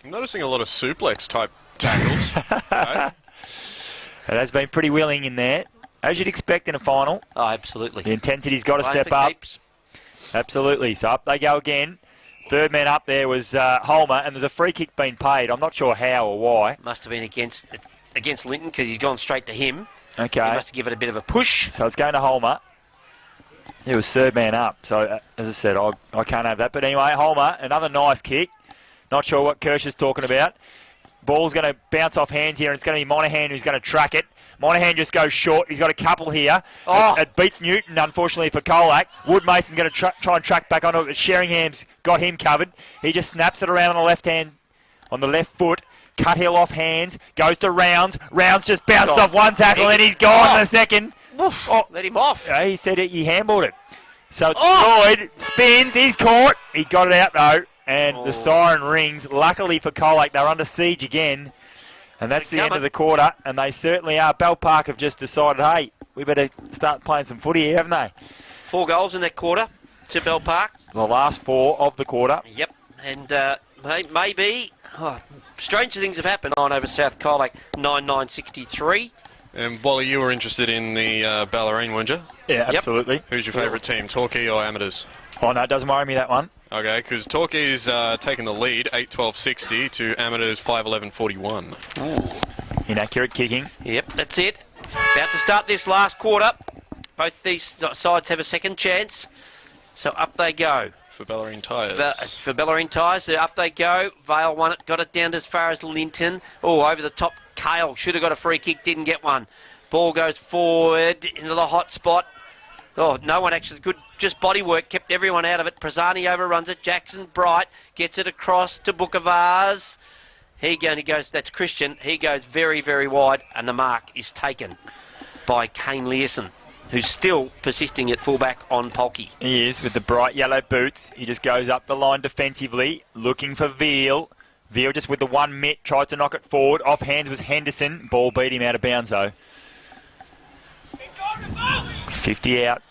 I'm noticing a lot of suplex type tackles. Right? It has been pretty willing in there, as you'd expect in a final. Oh, absolutely. The intensity's got to Playing step for up. keeps. Absolutely. So up they go again. Third man up there was Holmer, and there's a free kick being paid. I'm not sure how or why. Must have been against Linton because he's gone straight to him. Okay. He must have given it a bit of a push. So it's going to Holmer. He was third man up. So, as I said, I can't have that. But anyway, Holmer, another nice kick. Not sure what Kirsch is talking about. Ball's going to bounce off hands here, and it's going to be Monahan who's going to track it. Monahan just goes short. He's got a couple here. Oh. It beats Newton, unfortunately, for Colac. Woodmason's going to try and track back onto it, but Sheringham's got him covered. He just snaps it around on the left hand, on the left foot. Cuthill off hands, goes to Rounds. Rounds just bounced off one tackle, and he's gone in a second. Let him off. Yeah, he said he handballed it. So it's Floyd, spins, he's caught. He got it out, though, and the siren rings. Luckily for Colac, they're under siege again. And that's the end of the quarter, and they certainly are. Bell Park have just decided, hey, we better start playing some footy here, haven't they? 4 goals in that quarter to Bell Park. The last 4 of the quarter. Yep, and maybe stranger things have happened on over South Colac, 9-9-63. And Wally, you were interested in the Ballerine, weren't you? Yeah, absolutely. Who's your favourite team, Torquay or Amateurs? Oh, no, it doesn't worry me, that one. Okay, because Torquay's taking the lead, 8-12-60 to Amateurs 5-11-41. Inaccurate kicking. Yep, that's it. About to start this last quarter. Both these sides have a second chance. So up they go. For Ballerine Tyres. For Ballerine Tyres, up they go. Vale won it, got it down to as far as Linton. Oh, over the top, Kale should have got a free kick, didn't get one. Ball goes forward into the hot spot. Oh, no one actually could. Just body work kept everyone out of it. Prazzani overruns it. Jackson Bright gets it across to Bookavars. He goes. That's Christian. He goes very, very wide, and the mark is taken by Kane Learson, who's still persisting at fullback on Polkey. He is with the bright yellow boots. He just goes up the line defensively, looking for Veal. Veal just with the one mitt tries to knock it forward. Off hands was Henderson. Ball beat him out of bounds though. 50 out.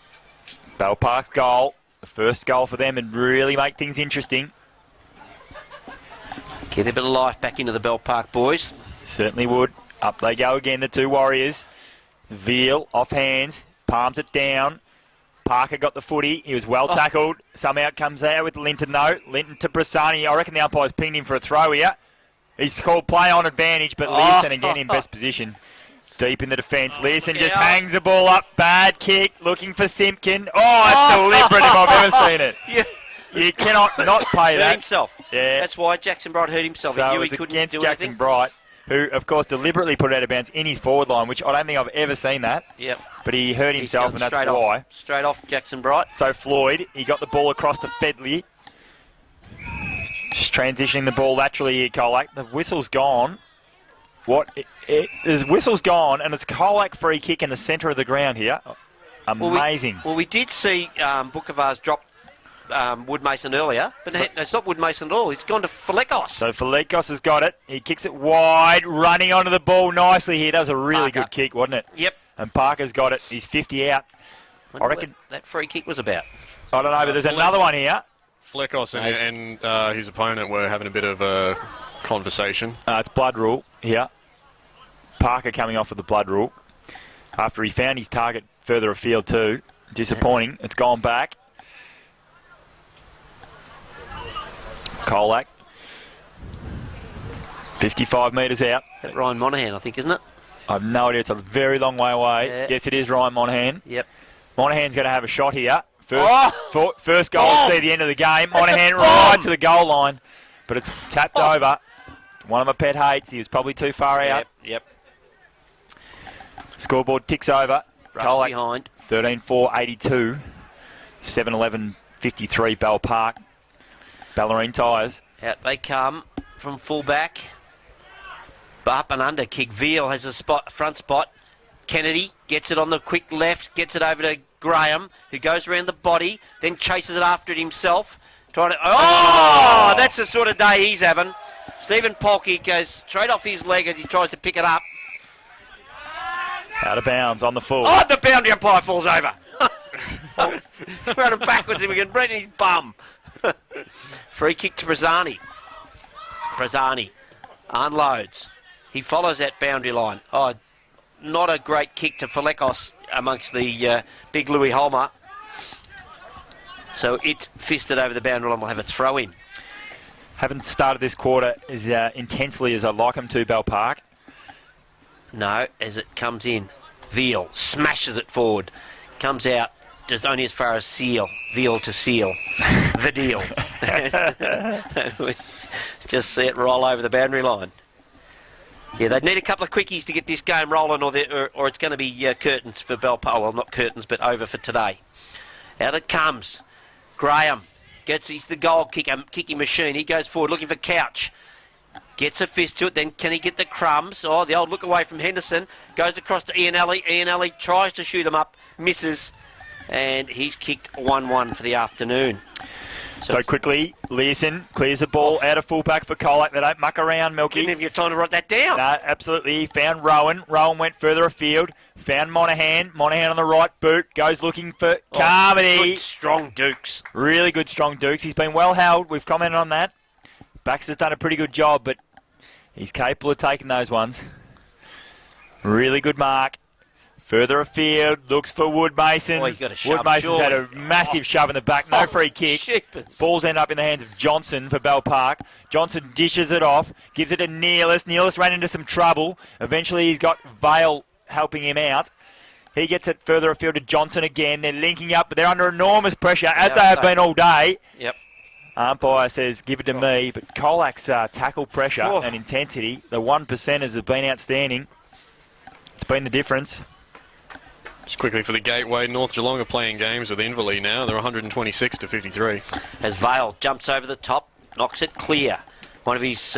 Bell Park's goal. The first goal for them and really make things interesting. Get a bit of life back into the Bell Park boys. Certainly would. Up they go again, the two Warriors. Veal off hands. Palms it down. Parker got the footy. He was well tackled. Somehow it comes out with Linton though. Linton to Brasani. I reckon the umpire's pinged him for a throw here. He's called play on advantage, but Learson again in best position. Deep in the defence. Learson just hangs the ball up. Bad kick. Looking for Simpkin. Oh, it's deliberate if I've ever seen it. Yeah. You cannot not pay that. Hurt himself. Yeah. That's why Jackson Bright hurt himself. So He it knew was he couldn't against do Jackson anything. Bright, who, of course, deliberately put it out of bounds in his forward line, which I don't think I've ever seen that. Yep. But he hurt himself, and that's Straight why. off. Straight off Jackson Bright. So Floyd, he got the ball across to Fedley. Just transitioning the ball laterally here, Colac. The whistle's gone. His whistle's gone, and it's Colac free kick in the centre of the ground here. Amazing. Well, we did see Bookavars drop Woodmason earlier, but it's not Woodmason at all. He's gone to Falekos. So Falekos has got it. He kicks it wide, running onto the ball nicely here. That was a really good kick, wasn't it? Yep. And Parker's got it. He's 50 out. I reckon that free kick was about. I don't know, but there's another one here. Fleckos and his opponent were having a bit of a conversation. It's blood rule here. Parker coming off with the blood rule after he found his target further afield too. Disappointing. It's gone back. Colac. 55 metres out. That Ryan Monahan, I think, isn't it? I have no idea. It's a very long way away. Yeah. Yes, it is Ryan Monahan. Yep. Monahan's going to have a shot here. First goal to see the end of the game. Monahan right to the goal line. But it's tapped over. One of my pet hates. He was probably too far out. Yep. Scoreboard ticks over. Rush behind. 13-4-82. 7-11-53 Bell Park. Ballerine Tyres. Out they come from fullback. Up and under kick. Veal has a front spot. Kennedy gets it on the quick left. Gets it over to Graham, who goes around the body, then chases it after it himself. That's the sort of day he's having. Stephen Polkey goes straight off his leg as he tries to pick it up. Out of bounds on the full. Oh, the boundary umpire falls over. Running backwards and we can break his bum. Free kick to Brazzani. Brazani unloads. He follows that boundary line. Oh, not a great kick to Falekos amongst the big Louis Holmer. So it fisted over the boundary line. We'll have a throw in. Haven't started this quarter as intensely as I'd like them to, Bell Park. No, as it comes in, Veal smashes it forward. Comes out just only as far as Seal. Veal to Seal. The deal. Just see it roll over the boundary line. Yeah, they'd need a couple of quickies to get this game rolling, or it's going to be curtains for Bell Park. Well, not curtains, but over for today. Out it comes. Graham he's the goal kicking machine. He goes forward looking for Couch. Gets a fist to it, then can he get the crumbs? Oh, the old look away from Henderson. Goes across to Ian Alley. Ian Alley tries to shoot him up, misses, and he's kicked 1-1 for the afternoon. So quickly, Learson clears the ball out of fullback for Colac. They don't muck around, Milky. Didn't even get time to write that down. No, absolutely. He found Rowan. Rowan went further afield. Found Monahan. Monahan on the right boot. Goes looking for Carmody. Good, strong Dukes. Really good, strong Dukes. He's been well held. We've commented on that. Baxter's done a pretty good job, but he's capable of taking those ones. Really good mark. Further afield, looks for Wood-Mason. Oh, he's got a shove. Wood-Mason's had a massive shove in the back. No free kick. Sheepers. Balls end up in the hands of Johnson for Bell Park. Johnson dishes it off, gives it to Neelis. Neelis ran into some trouble. Eventually he's got Vale helping him out. He gets it further afield to Johnson again. They're linking up, but they're under enormous pressure, as they have been all day. Yep. Umpire says, give it to me. But Colac's tackle pressure and intensity, the 1%ers have been outstanding. It's been the difference. Just quickly for the Gateway, North Geelong are playing games with Inverleigh now. They're 126 to 53. As Vale jumps over the top, knocks it clear. One of his,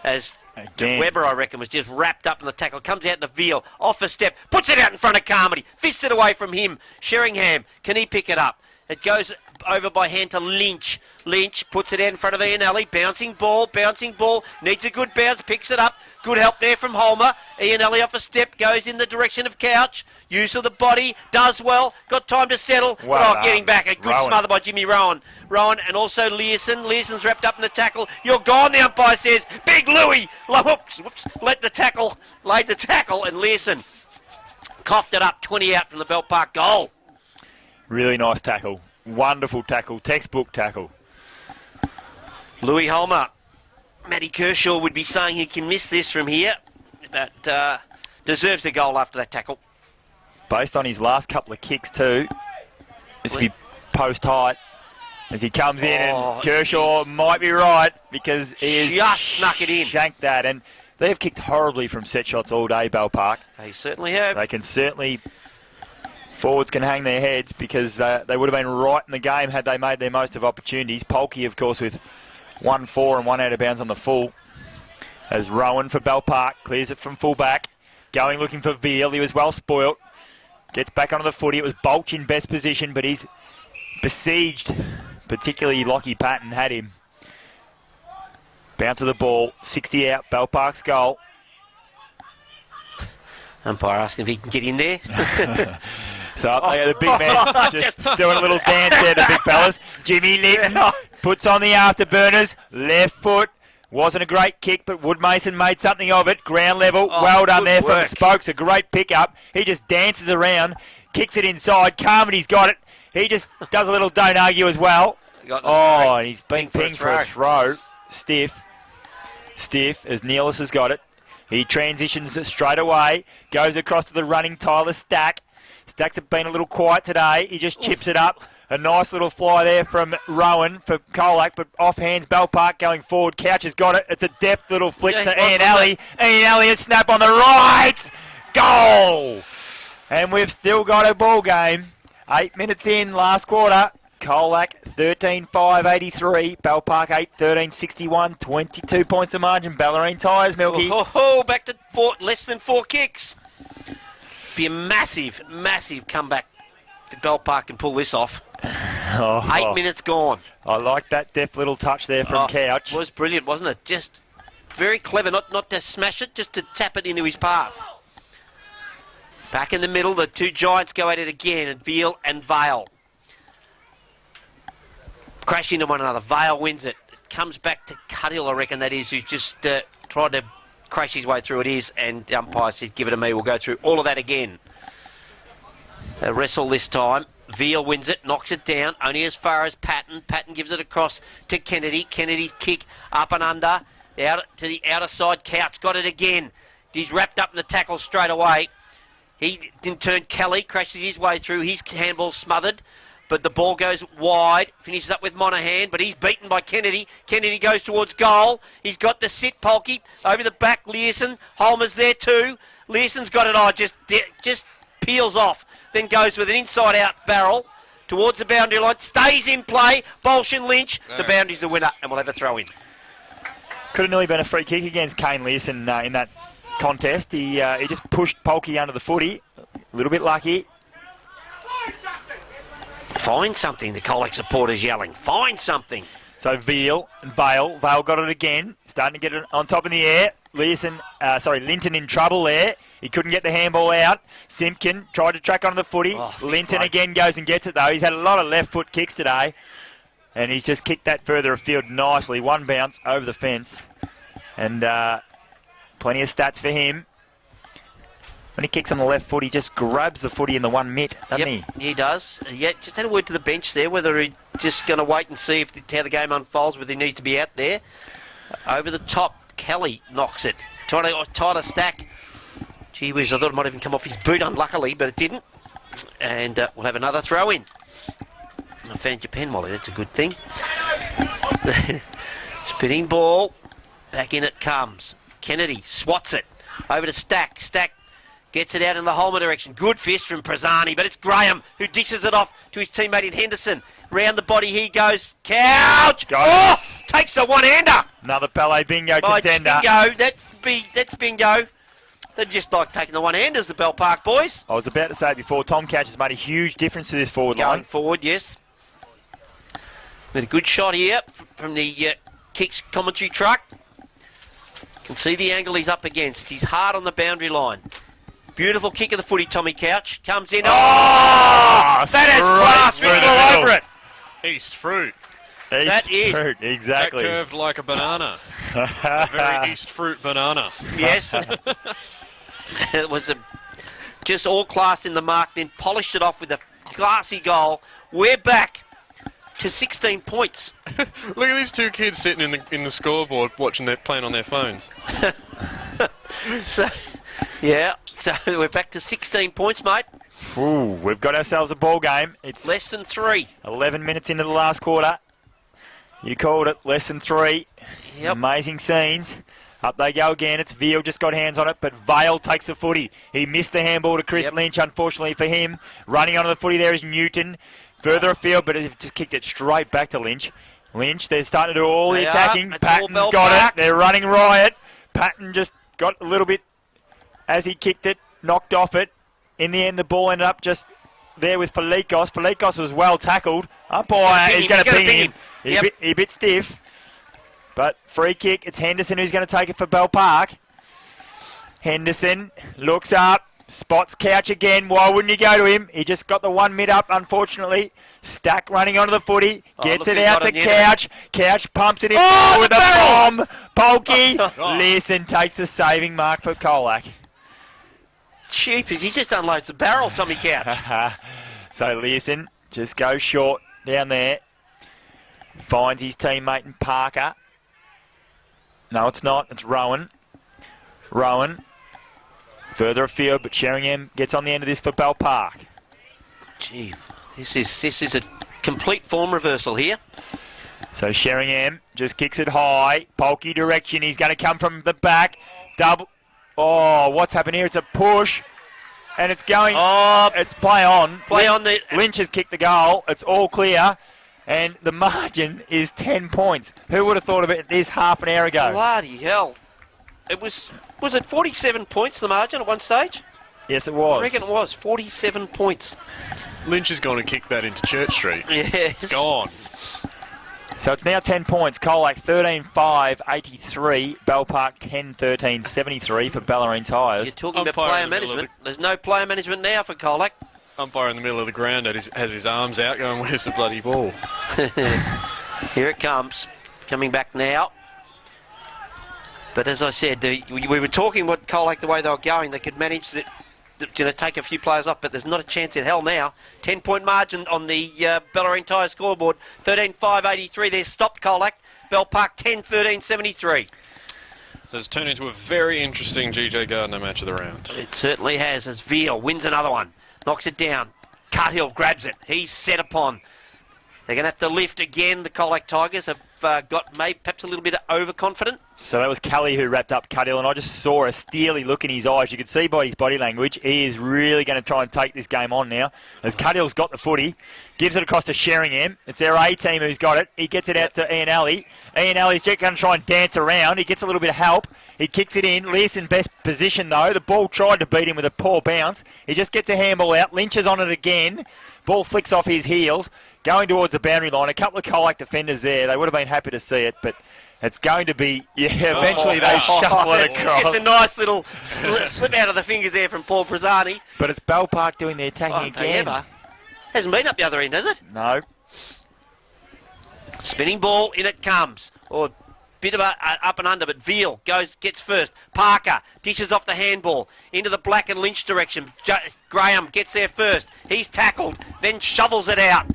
as Webber, I reckon, was just wrapped up in the tackle. Comes out in the Veal, off a step, puts it out in front of Carmody. Fists it away from him. Sheringham, can he pick it up? It goes over by hand to Lynch. Lynch puts it out in front of Ian Alley. Bouncing ball. Needs a good bounce. Picks it up. Good help there from Holmer. Ian Alley off a step. Goes in the direction of Couch. Use of the body. Does well. Got time to settle. Getting back. A good smother by Jimmy Rowan. Rowan and also Learson. Learson's wrapped up in the tackle. You're gone, the umpire says. Big Louis. Whoops. Laid the tackle. And Learson coughed it up. 20 out from the Bell Park goal. Really nice tackle. Wonderful tackle. Textbook tackle. Louis Holmer. Matty Kershaw would be saying he can miss this from here, but deserves the goal after that tackle. Based on his last couple of kicks too. This will be post height as he comes in, and Kershaw might be right because he has just snuck it in. Shanked that, and they have kicked horribly from set shots all day, Bell Park. They certainly have. They can certainly... Forwards can hang their heads because they would have been right in the game had they made their most of opportunities. Polkey, of course, with 1-4 and 1 out of bounds on the full. As Rowan for Bell Park clears it from full-back. Going looking for Veal. He was well spoilt. Gets back onto the footy. It was Bolch in best position, but he's besieged. Particularly Lockie Patton had him. Bounce of the ball. 60 out. Bell Park's goal. Umpire asking if he can get in there. So up there, the big man just doing a little dance there, the big fellas. Jimmy Litton puts on the afterburners, left foot. Wasn't a great kick, but Wood-Mason made something of it. Ground level, well done there from Spokes. A great pickup. He just dances around, kicks it inside. Carmody's got it. He just does a little don't argue as well. And he's been pinged for a throw. Stiff as Neelis has got it. He transitions it straight away, goes across to the running Tyler Stack. Stack's been a little quiet today. He just chips it up. A nice little fly there from Rowan for Colac, but off hands Bell Park going forward. Couch has got it. It's a deft little flick to Ian Alley. Ian Alley and snap on the right. Goal! And we've still got a ball game. 8 minutes in, last quarter. Colac 13-5-83. Bell Park 8-13-61. 22 points of margin. Ballerine Tyres, Milky. Back to less than 4 kicks. Be a massive comeback if Bell Park can pull this off. 8 minutes gone. I like that deft little touch there from Couch. It was brilliant, wasn't it? Just very clever, not to smash it, just to tap it into his path. Back in the middle, the two giants go at it again, and Veal and Vale crash into one another. Vale wins it. comes back to Cuddill, I reckon that is, who's just tried to crash his way through. It is, and the umpire says, give it to me. We'll go through all of that again. A wrestle this time. Veal wins it, knocks it down, only as far as Patton. Patton gives it across to Kennedy. Kennedy's kick up and under, out to the outer side. Couch got it again. He's wrapped up in the tackle straight away. He in turn, Kelly crashes his way through. His handball smothered, but the ball goes wide. Finishes up with Monaghan, but he's beaten by Kennedy. Kennedy goes towards goal. He's got the sit, Polky over the back. Learson, Holmer's there too. Learson's got it. Oh, just peels off. Then goes with an inside-out barrel towards the boundary line. Stays in play. Bolshin Lynch. The boundary's the winner, and we'll have a throw in. Could have nearly been a free kick against Kane Learson in that contest. He just pushed Polky under the footy. A little bit lucky. Find something, the Colac supporters yelling. Find something. So Veal and Vale. Vale got it again. Starting to get it on top in the air. Linton in trouble there. He couldn't get the handball out. Simpkin tried to track onto the footy. Linton again goes and gets it though. He's had a lot of left foot kicks today. And he's just kicked that further afield nicely. One bounce over the fence. And plenty of stats for him. When he kicks on the left foot, he just grabs the footy in the one mitt, doesn't he? He does. Yeah, just had a word to the bench there, whether he's just going to wait and see how the game unfolds, whether he needs to be out there. Over the top, Kelly knocks it. Trying to tie a stack. Gee whiz, I thought it might even come off his boot, unluckily, but it didn't. And we'll have another throw in. I found your pen, Molly, that's a good thing. Spinning ball. Back in it comes. Kennedy swats it. Over to Stack. Stack gets it out in the Holmer direction. Good fist from Prazzani, but it's Graham who dishes it off to his teammate in Henderson. Round the body he goes. Couch! Takes a one-hander! Another Palais bingo contender. Bingo, that's bingo. They're just like taking the one-handers, the Bell Park boys. I was about to say it before, Tom Couch has made a huge difference to this forward line. Going forward, yes. With a good shot here from the kicks commentary truck. Can see the angle he's up against. He's hard on the boundary line. Beautiful kick of the footy, Tommy Couch. Comes in. Oh! That has class written all over it. East fruit. East fruit, exactly. That curved like a banana. A very East fruit banana. Yes. It was just all class in the mark, then polished it off with a classy goal. We're back to 16 points. Look at these two kids sitting in the scoreboard watching playing on their phones. So we're back to 16 points, mate. Ooh, we've got ourselves a ball game. It's less than 3. 11 minutes into the last quarter. You called it, less than 3. Yep. Amazing scenes. Up they go again. It's Veal, just got hands on it, but Vale takes the footy. He missed the handball to Chris Lynch, unfortunately for him. Running onto the footy there is Newton. Further afield, but it just kicked it straight back to Lynch. Lynch, they're starting to do all the attacking. Patton's got it. They're running riot. Patton just got a little bit as he kicked it, knocked off it. In the end, the ball ended up just there with Felikos. Felikos was well tackled. Umpire is going to ping him. He bit stiff. But free kick. It's Henderson who's going to take it for Bell Park. Henderson looks up. Spots Couch again. Why wouldn't he go to him? He just got the 1 mid up, unfortunately. Stack running onto the footy. Gets it out to Couch. Couch pumps it in with a bomb. Polky. Learson takes a saving mark for Colac. Cheapers, he just unloads the barrel, Tommy Couch. So Learson just goes short down there. Finds his teammate in Parker. No, it's not. It's Rowan. Rowan. Further afield, but Sheringham gets on the end of this for Bell Park. Gee, this is a complete form reversal here. So Sheringham just kicks it high. Polky direction. He's going to come from the back. Double. Oh, what's happened here? It's a push. And it's going. Oh, it's play on. Play on. Lynch has kicked the goal. It's all clear. And the margin is 10 points. Who would have thought of it this half an hour ago? Bloody hell. It was it 47 points, the margin, at one stage? Yes, it was. I reckon it was. 47 points. Lynch has gone and kicked that into Church Street. Yes. It's gone. So it's now 10 points. Colac 13-5, 83. Bell Park 10-13, 73 for Ballerine Tyres. You're talking about player management. There's no player management now for Colac. Umpire in the middle of the ground has his arms out going, where's the bloody ball? Here it comes. coming back now. But as I said, we were talking what Colac, the way they were going, they could manage to take a few players off, but there's not a chance in hell now. 10-point margin on the Bellarine Tyres scoreboard. 13-5-83. They're stopped Colac. Bell Park 10-13-73. So it's turned into a very interesting GJ Gardner match of the round. It certainly has, as Veal wins another one. Knocks it down. Carthill grabs it. He's set upon. They're going to have to lift again. The Colac Tigers have got perhaps a little bit overconfident. So that was Kelly who wrapped up Cuddill, and I just saw a steely look in his eyes. You could see by his body language, he is really going to try and take this game on now. As Cuddill's got the footy, gives it across to Sheringham. It's their A-team who's got it. He gets it out to Ian Alley. Ian Alley's just going to try and dance around. He gets a little bit of help. He kicks it in. Learson best position, though. The ball tried to beat him with a poor bounce. He just gets a handball out, lynches on it again. Ball flicks off his heels, going towards the boundary line. A couple of Colac defenders there. They would have been happy to see it, but it's going to be, eventually they shuffle it across. Just a nice little slip out of the fingers there from Paul Brazzani. But it's Bell Park doing their attacking again. Ever. Hasn't been up the other end, has it? No. Spinning ball, in it comes. Or a bit of a up and under, but Veal gets first. Parker dishes off the handball into the Black and Lynch direction. Graham gets there first. He's tackled, then shovels it out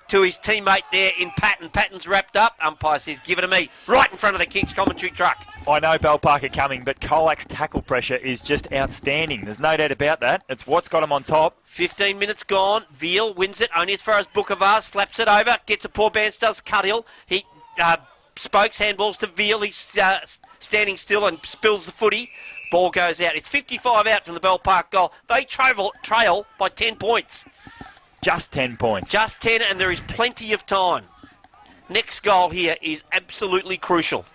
to his teammate there in Patton. Patton's wrapped up. Umpire says, give it to me. Right in front of the Kings commentary truck. I know Bell Park are coming, but Colac's tackle pressure is just outstanding. There's no doubt about that. It's what's got him on top. 15 minutes gone. Veal wins it only as far as Bookavar. Slaps it over. Gets a poor bounce. Does Cuddill. He spokes handballs to Veal. He's standing still and spills the footy. Ball goes out. It's 55 out from the Bell Park goal. They trail by 10 points. Just 10 points. Just 10, and there is plenty of time. Next goal here is absolutely crucial.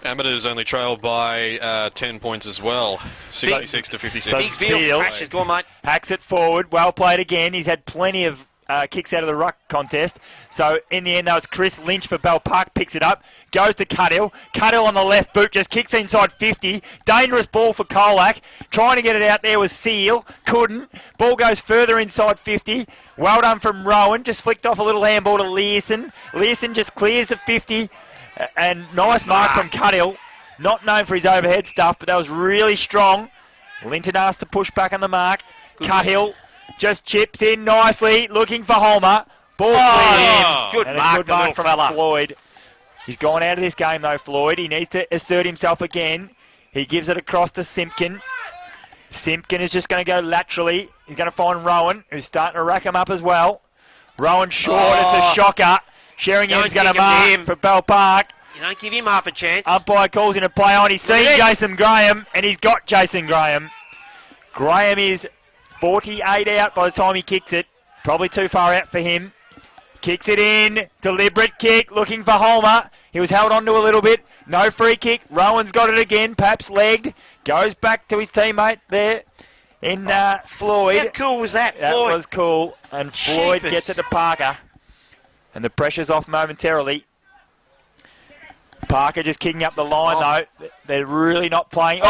Amateurs only trailed by 10 points as well. 66 to 56. So Big Veal crashes. Go on, mate. Hacks it forward. Well played again. He's had plenty of kicks out of the ruck contest. So in the end, though, it's Chris Lynch for Bell Park. Picks it up. Goes to Cuddill. Cuddill on the left boot. Just kicks inside 50. Dangerous ball for Colac. Trying to get it out there was Seal. Couldn't. Ball goes further inside 50. Well done from Rowan. Just flicked off a little handball to Learson. Learson just clears the 50. And nice mark from Cuddill. Not known for his overhead stuff, but that was really strong. Linton asked to push back on the mark. Cuddill just chips in nicely, looking for Holmer. Ball cleared in. Good and mark, a good mark from fella. Floyd. He's gone out of this game, though, Floyd. He needs to assert himself again. He gives it across to Simpkin. Simpkin is just going to go laterally. He's going to find Rowan, who's starting to rack him up as well. Rowan short. It's a shocker. Sheringham's going to mark for Bell Park. You don't give him half a chance. Umpire calls in a play on. He's seen Jason Graham, and he's got Jason Graham. Graham is 48 out by the time he kicks it. Probably too far out for him. Kicks it in. Deliberate kick. Looking for Holmer. He was held onto a little bit. No free kick. Rowan's got it again. Perhaps legged. Goes back to his teammate there in Floyd. How cool was that, That Floyd? was cool. And Floyd Jeepers. gets it to Parker. And the pressure's off momentarily. Parker just kicking up the line, though. They're really not playing.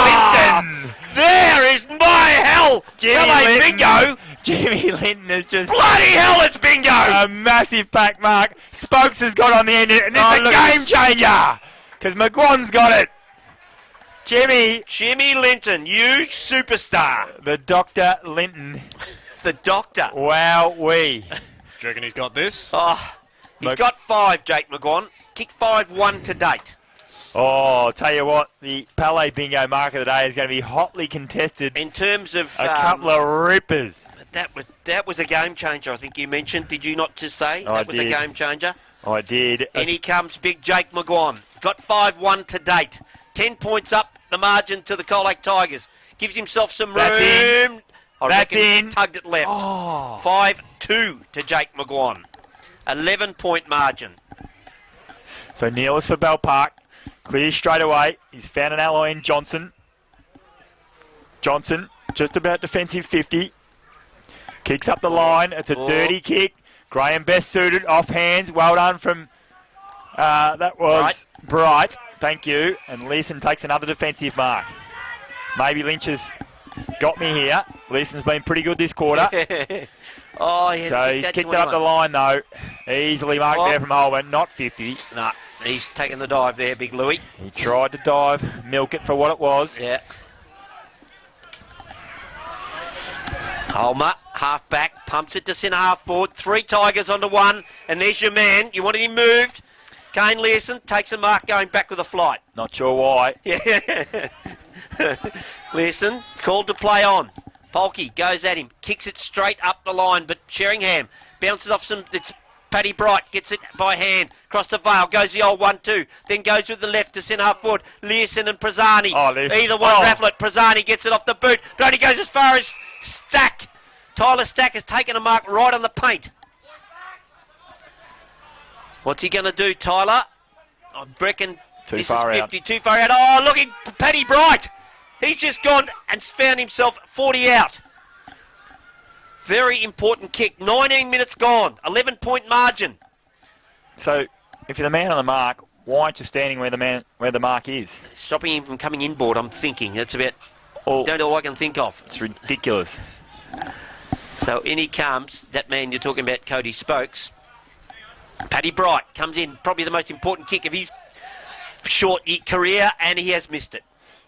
Linton! There is my hell! Bingo! Jimmy Linton is just... Bloody hell, it's bingo! A massive pack mark. Spokes has got on the end, and it's a game changer! Because McGuan's got it. Jimmy Linton, you superstar. The Dr. Linton. The doctor. Wowee. Do you reckon he's got this? Oh, he's got 5, Jake McGuan. Kick 5-1 to date. Oh, I'll tell you what, the Palais Bingo mark of the day is going to be hotly contested. In terms of... A couple of rippers. That was a game changer, I think you mentioned. Did you not just say I that was did. a game changer? I did. In he comes, big Jake McGuan. Got 5-1 to date. 10 points up the margin to the Colac Tigers. Gives himself some room. That's in. That's in. Tugged it left. 5-2 to Jake McGuan. 11-point margin. So Neil for Bell Park. Clears straight away. He's found an alloy in Johnson. Johnson, just about defensive 50. Kicks up the line. It's a dirty kick. Graham best suited. Off hands. Well done from... that was Bright. Thank you. And Leeson takes another defensive mark. Maybe Lynch has got me here. Leeson's been pretty good this quarter. Oh, he So he's kicked it up the line, though. Easily marked there from Holman, not 50. No, he's taken the dive there, Big Louie. He tried to dive, milk it for what it was. Yeah. Holmer, half back, pumps it to centre half forward. 3 Tigers onto 1, and there's your man. You wanted him moved. Kane Learson takes a mark going back with a flight. Not sure why. Yeah. Learson called to play on. Polkey goes at him, kicks it straight up the line, but Sheringham bounces off some. It's Paddy Bright, gets it by hand, across the Vale, goes the old 1-2, then goes with the left to centre half forward. Learson and Prazzani. Either one raffle it. Prazzani gets it off the boot. But only goes as far as Stack. Tyler Stack has taken a mark right on the paint. What's he going to do, Tyler? I reckon this is 50, too far out. Oh, look at Paddy Bright. He's just gone and found himself 40 out. Very important kick. 19 minutes gone. 11-point margin. So, if you're the man on the mark, why aren't you standing where the mark is? Stopping him from coming inboard, I'm thinking. That's about all I can think of. It's ridiculous. So in he comes. That man you're talking about, Cody Spokes. Paddy Bright comes in. Probably the most important kick of his short career, and he has missed it.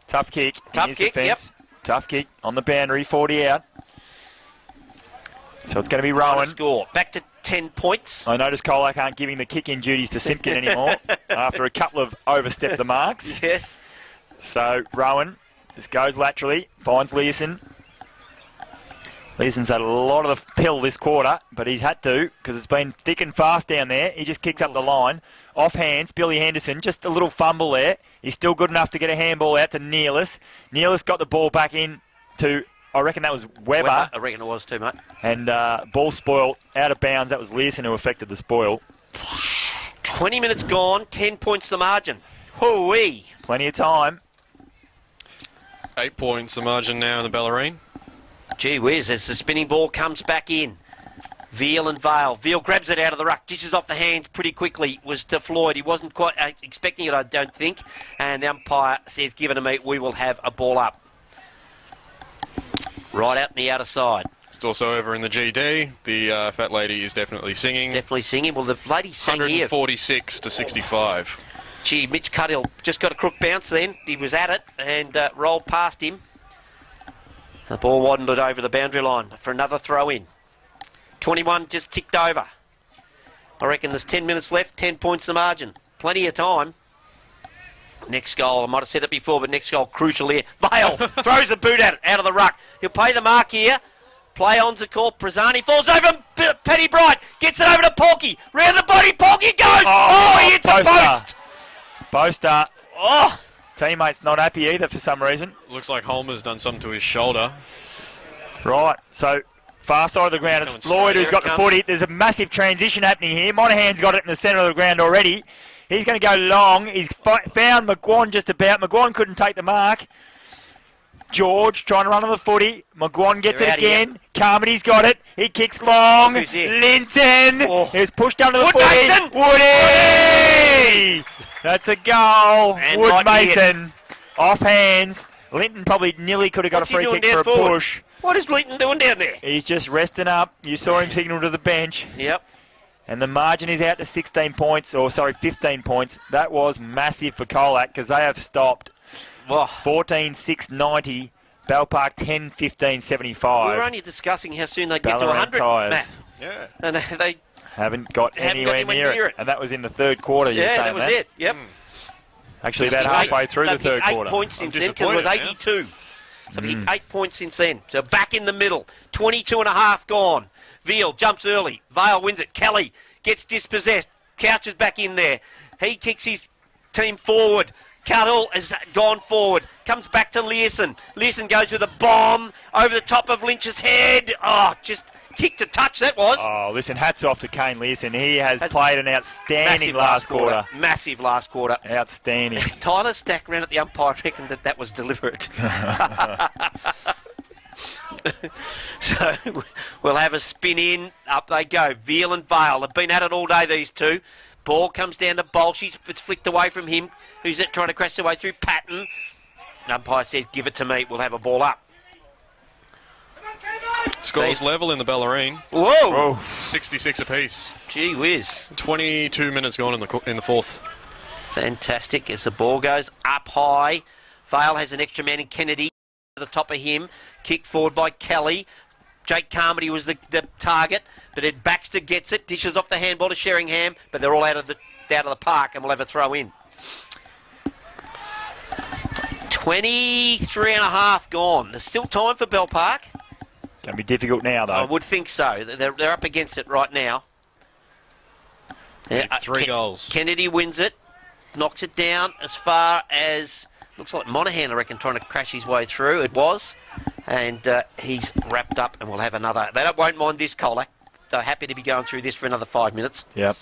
Tough kick. Tough kick, yep. Tough kick on the boundary, 40 out. So it's going to be Rowan. Score. Back to 10 points. I notice Colac aren't giving the kicking duties to Simpkin anymore after a couple of overstep the marks. Yes. So Rowan just goes laterally, finds Learson. Learson's had a lot of the pill this quarter, but he's had to because it's been thick and fast down there. He just kicks up the line. Off hands, Billy Henderson, just a little fumble there. He's still good enough to get a handball out to Neelis. Neelis got the ball back in to, I reckon that was Weber. I reckon it was too, mate. And ball spoiled, out of bounds. That was Learson who affected the spoil. 20 minutes gone, 10 points the margin. Hoo-wee. Plenty of time. 8 points the margin now in the Bellarine. Gee whiz, as the spinning ball comes back in. Veal and Vale. Veal grabs it out of the ruck, dishes off the hand pretty quickly. Was to Floyd. He wasn't quite expecting it, I don't think. And the umpire says, give it to me, we will have a ball up. Right out in the outer side. It's also over in the GD. The fat lady is definitely singing. Definitely singing. Well, the lady sang here. 146 to 65. Gee, Mitch Cuddill just got a crook bounce then. He was at it and rolled past him. The ball widened it over the boundary line for another throw in. 21 just ticked over. I reckon there's 10 minutes left, 10 points the margin. Plenty of time. Next goal, I might have said it before, but next goal, crucial here. Vale throws the boot at it, out of the ruck. He'll pay the mark here. Play on's a call. Prazzani falls over. Paddy Bright gets it over to Polkey. Round the body, Polkey goes. Oh, he hits a post. Poster. Oh. Teammate's not happy either for some reason. Looks like Holmer's done something to his shoulder. Right, so far side of the ground, it's Floyd who's got the footy. There's a massive transition happening here. Monahan's got it in the centre of the ground already. He's going to go long. He's found McGuan just about. McGuan couldn't take the mark. George trying to run on the footy. McGuan gets it again. Carmody's got it. He kicks long. Linton is pushed under the footy. Woody! That's a goal. And Wood Mason off hands. Linton probably nearly could have got a free kick for a push. What is Linton doing down there? He's just resting up. You saw him signal to the bench. Yep. And the margin is out to 16 points, 15 points. That was massive for Colac because they have stopped. 14-6-90. Bell Park 10-15-75. We were only discussing how soon they get to 100, Matt. Yeah. And they haven't got anywhere near it. And that was in the third quarter, you're saying that was it. Yep. Actually, about halfway through the third quarter. 8 points since then because it was 82. So they've hit 8 points since then. So back in the middle. 22 and a half gone. Veal jumps early. Vale wins it. Kelly gets dispossessed. Couches back in there. He kicks his team forward. Cardell has gone forward. Comes back to Learson. Learson goes with a bomb over the top of Lynch's head. Oh, just kick to touch that was. Oh, listen, hats off to Kane Learson. He has played an outstanding last quarter. Massive last quarter. Outstanding. Tyler Stack ran at the umpire, reckoned that was deliberate. So we'll have a spin in. Up they go. Veal and Vale. They've been at it all day, these two. Ball comes down to Bolshe. It's flicked away from him. Who's it trying to crash their way through? Patton. Umpire says, give it to me. We'll have a ball up. Scores level in the Bellarine. Whoa! 66 apiece. Gee whiz. 22 minutes gone in the fourth. Fantastic as the ball goes up high. Vale has an extra man in Kennedy at the top of him. Kicked forward by Kelly. Jake Carmody was the target, but then Baxter gets it, dishes off the handball to Sheringham, but they're all out of the park and we'll have a throw in. 23 and a half gone. There's still time for Bell Park. Going to be difficult now, though. I would think so. They're up against it right now. Three goals. Kennedy wins it, knocks it down as far as, looks like Monahan, I reckon, trying to crash his way through. It was. And he's wrapped up and we'll have another. They won't mind this, Colac. They're happy to be going through this for another 5 minutes. Yep.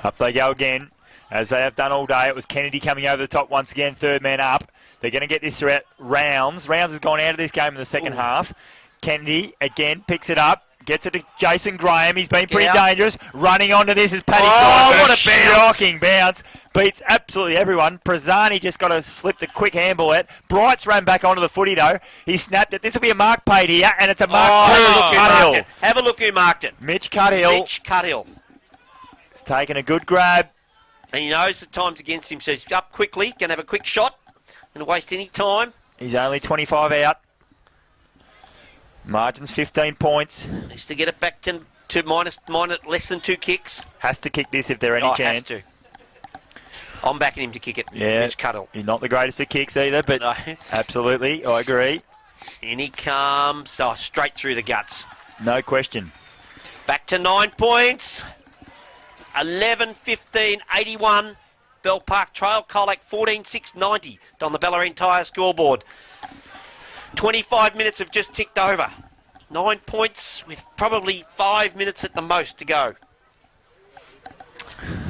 Up they go again, as they have done all day. It was Kennedy coming over the top once again, third man up. They're going to get this throughout Rounds. Rounds has gone out of this game in the second half. Kennedy, again, picks it up. Gets it to Jason Graham. He's been pretty dangerous. Running onto this is Paddy. Oh, what a bounce. Shocking bounce. Beats absolutely everyone. Prazzani just got to slip the quick handball out. Bright's ran back onto the footy, though. He snapped it. This will be a mark paid here, and it's a mark Cuthill. Have a look who marked it. Mitch Cuthill. Mitch Cuthill. He's taken a good grab. And he knows the time's against him, so he's up quickly. Going to have a quick shot. Going to waste any time. He's only 25 out. Margin's 15 points. Needs to get it back to minus less than 2 kicks. Has to kick this if there any chance. Has to. I'm backing him to kick it. Yeah, Mitch Cuthill. He's not the greatest at kicks either, but no. Absolutely, I agree. In he comes. Oh, straight through the guts. No question. Back to 9 points. 11-15-81. Bell Park Trail. Colac 14-6-90 on the Bellarine Tyre scoreboard. 25 minutes have just ticked over. 9 points with probably 5 minutes at the most to go.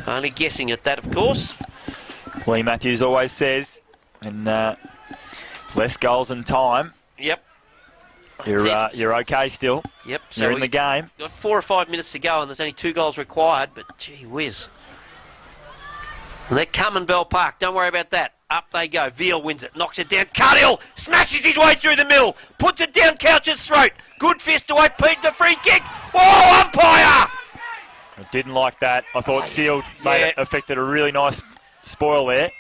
Only guessing at that, of course. Lee Matthews always says, and less goals than time. Yep. You're okay still. Yep. So you're in the game. Got 4 or 5 minutes to go, and there's only 2 goals required. But gee whiz, and they're coming, Bell Park. Don't worry about that. Up they go. Veal wins it, knocks it down. Cuthill smashes his way through the middle, puts it down Couch's throat. Good fist away. Pete the free kick. Whoa, umpire! I didn't like that. I thought Sealed affected a really nice spoil there.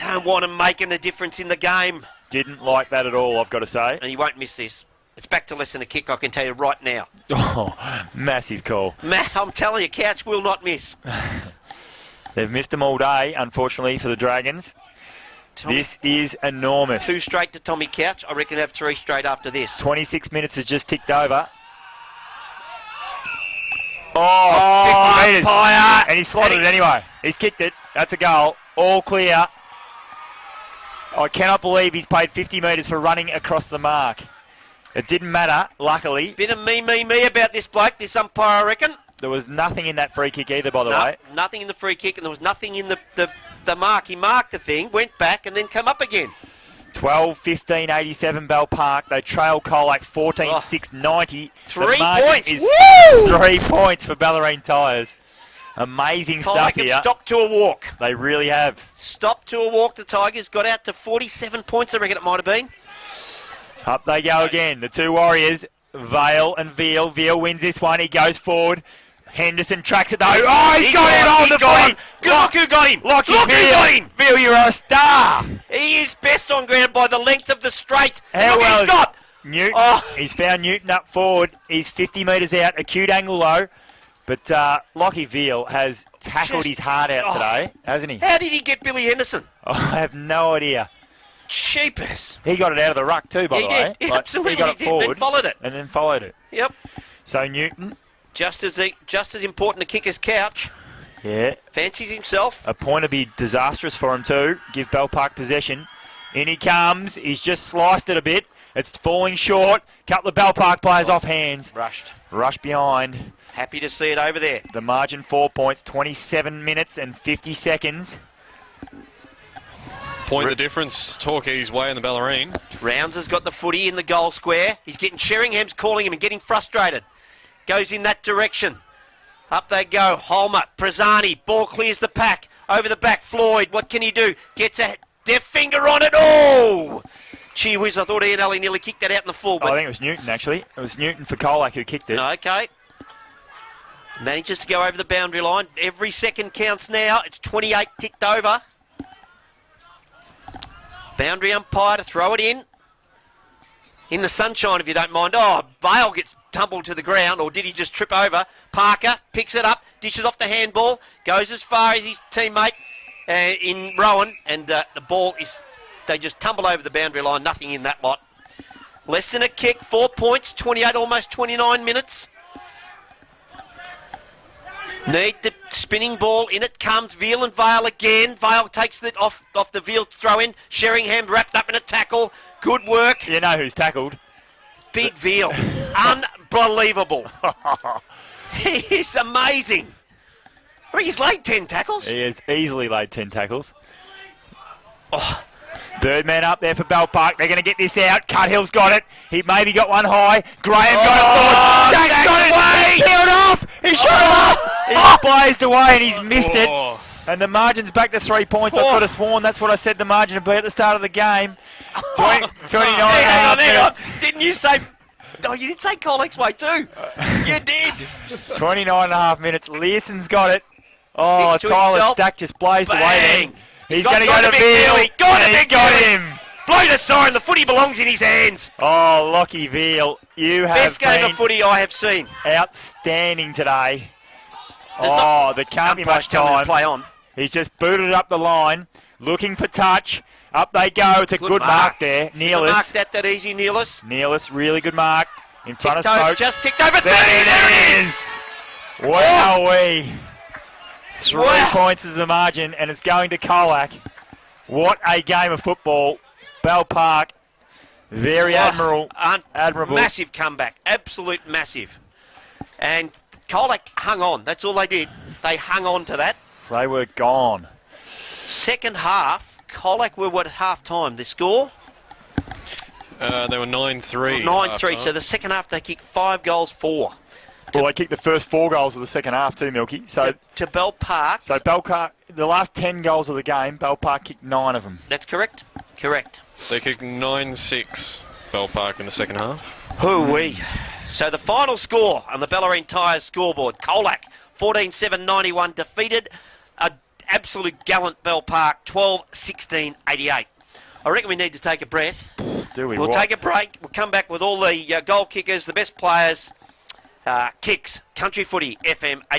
Don't want him making the difference in the game. Didn't like that at all, I've got to say. And he won't miss this. It's back to less than a kick, I can tell you right now. Oh, massive call. I'm telling you, Couch will not miss. They've missed them all day, unfortunately, for the Dragons. This is enormous. 2 straight to Tommy Couch. I reckon have 3 straight after this. 26 minutes has just ticked over. Oh, 50 metres. And he slotted it anyway. He's kicked it. That's a goal. All clear. I cannot believe he's paid 50 metres for running across the mark. It didn't matter, luckily. Bit of me about this bloke, this umpire, I reckon. There was nothing in that free kick either, by the way. Nothing in the free kick, and there was nothing in the mark. He marked the thing, went back, and then come up again. 12-15-87 Bell Park. They trail Colac 14-6-90. 3 points. Is Woo! 3 points for Bellarine Tyres. Amazing stuff here. Stopped to a walk. They really have. Stopped to a walk. The Tigers got out to 47 points, I reckon it might have been. Up they go again. The 2 Warriors, Vale and Veal. Veal wins this one. He goes forward. Henderson tracks it though. Oh, he's got it on the footy. Look who got him. Look who got him. Veal, you're a star. He is best on ground by the length of the straight. How look well he's got. Newton. He's found Newton up forward. He's 50 metres out. Acute angle though. But Lockie Veal has tackled his heart out today, hasn't he? How did he get Billy Henderson? I have no idea. Cheapers. He got it out of the ruck too, by the way. He absolutely he got it forward. Then followed it. And then followed it. Yep. So Newton. Just as important to kick as Couch. Yeah. Fancies himself. A point would be disastrous for him too. Give Bell Park possession. In he comes. He's just sliced it a bit. It's falling short. Couple of Bell Park players off hands. Rushed behind. Happy to see it over there. The margin 4 points. 27 minutes and 50 seconds. Point the difference. Torquay's way in the Bellarine. Rounds has got the footy in the goal square. He's getting Sheringham's calling him and getting frustrated. Goes in that direction. Up they go. Holmer, Prazzani. Ball clears the pack. Over the back. Floyd. What can he do? Gets a deft finger on it. Oh! Gee whiz, I thought Ian Alley nearly kicked that out in the full. I think it was Newton, actually. It was Newton for Colac who kicked it. Okay. Manages to go over the boundary line. Every second counts now. It's 28 ticked over. Boundary umpire to throw it in. In the sunshine, if you don't mind. Oh, Bale gets tumbled to the ground, or did he just trip over? Parker picks it up, dishes off the handball, goes as far as his teammate in Rowan, and the ball is... They just tumble over the boundary line, nothing in that lot. Less than a kick, 4 points, 28, almost 29 minutes. Need the spinning ball, in it comes Veal and Vale again. Vale takes it off the Veal throw in. Sheringham wrapped up in a tackle. Good work. You know who's tackled? Big Veal. Unbelievable. He is amazing. I mean, he's laid 10 tackles. He has easily laid 10 tackles. Oh. Third man up there for Bell Park. They're going to get this out. Cuthill's got it. He maybe got one high. Graham got it forward. Stack's got it. He peeled off. He shot him up. He's blazed away and he's missed it. And the margin's back to 3 points. I could have sworn that's what I said the margin would be at the start of the game. 29 hang on. Didn't you say... Oh, you did say Colac's way too. You did. 29 and a half minutes. Learson's got it. Oh, Tyler Stack just blazed away then. He's going to go to Veal. He got him. Blow the siren. The footy belongs in his hands. Oh, Lockie Veal, you have best game of footy I have seen. Outstanding today. There can't be much time. Play on. He's just booted it up the line, looking for touch. Up they go. It's a good mark there. Neelis. Mark that easy, Neelis. Neelis, really good mark. In front of Smoke. Just ticked over 30. There it is. Wowee. 3 points is the margin, and it's going to Colac. What a game of football. Bell Park, very admirable. Massive comeback, absolute massive. And Colac hung on. That's all they did. They hung on to that. They were gone. Second half, Colac were at half time. The score? They were 9-3. 9-3. So the second half, they kicked 5 goals, 4. Well, they kicked the first 4 goals of the second half too, Milky. So to Bell Park. So Bell Park, the last 10 goals of the game, Bell Park kicked 9 of them. That's correct. Correct. They kicked 9-6 Bell Park in the second half. Hoo-wee. So the final score on the Bellarine Tyres scoreboard, Colac 14-7-91 defeated an absolute gallant Bell Park 12-16-88. I reckon we need to take a breath. Do we? We'll take a break. We'll come back with all the goal kickers, the best players. Kicks, Country Footy, FM 80.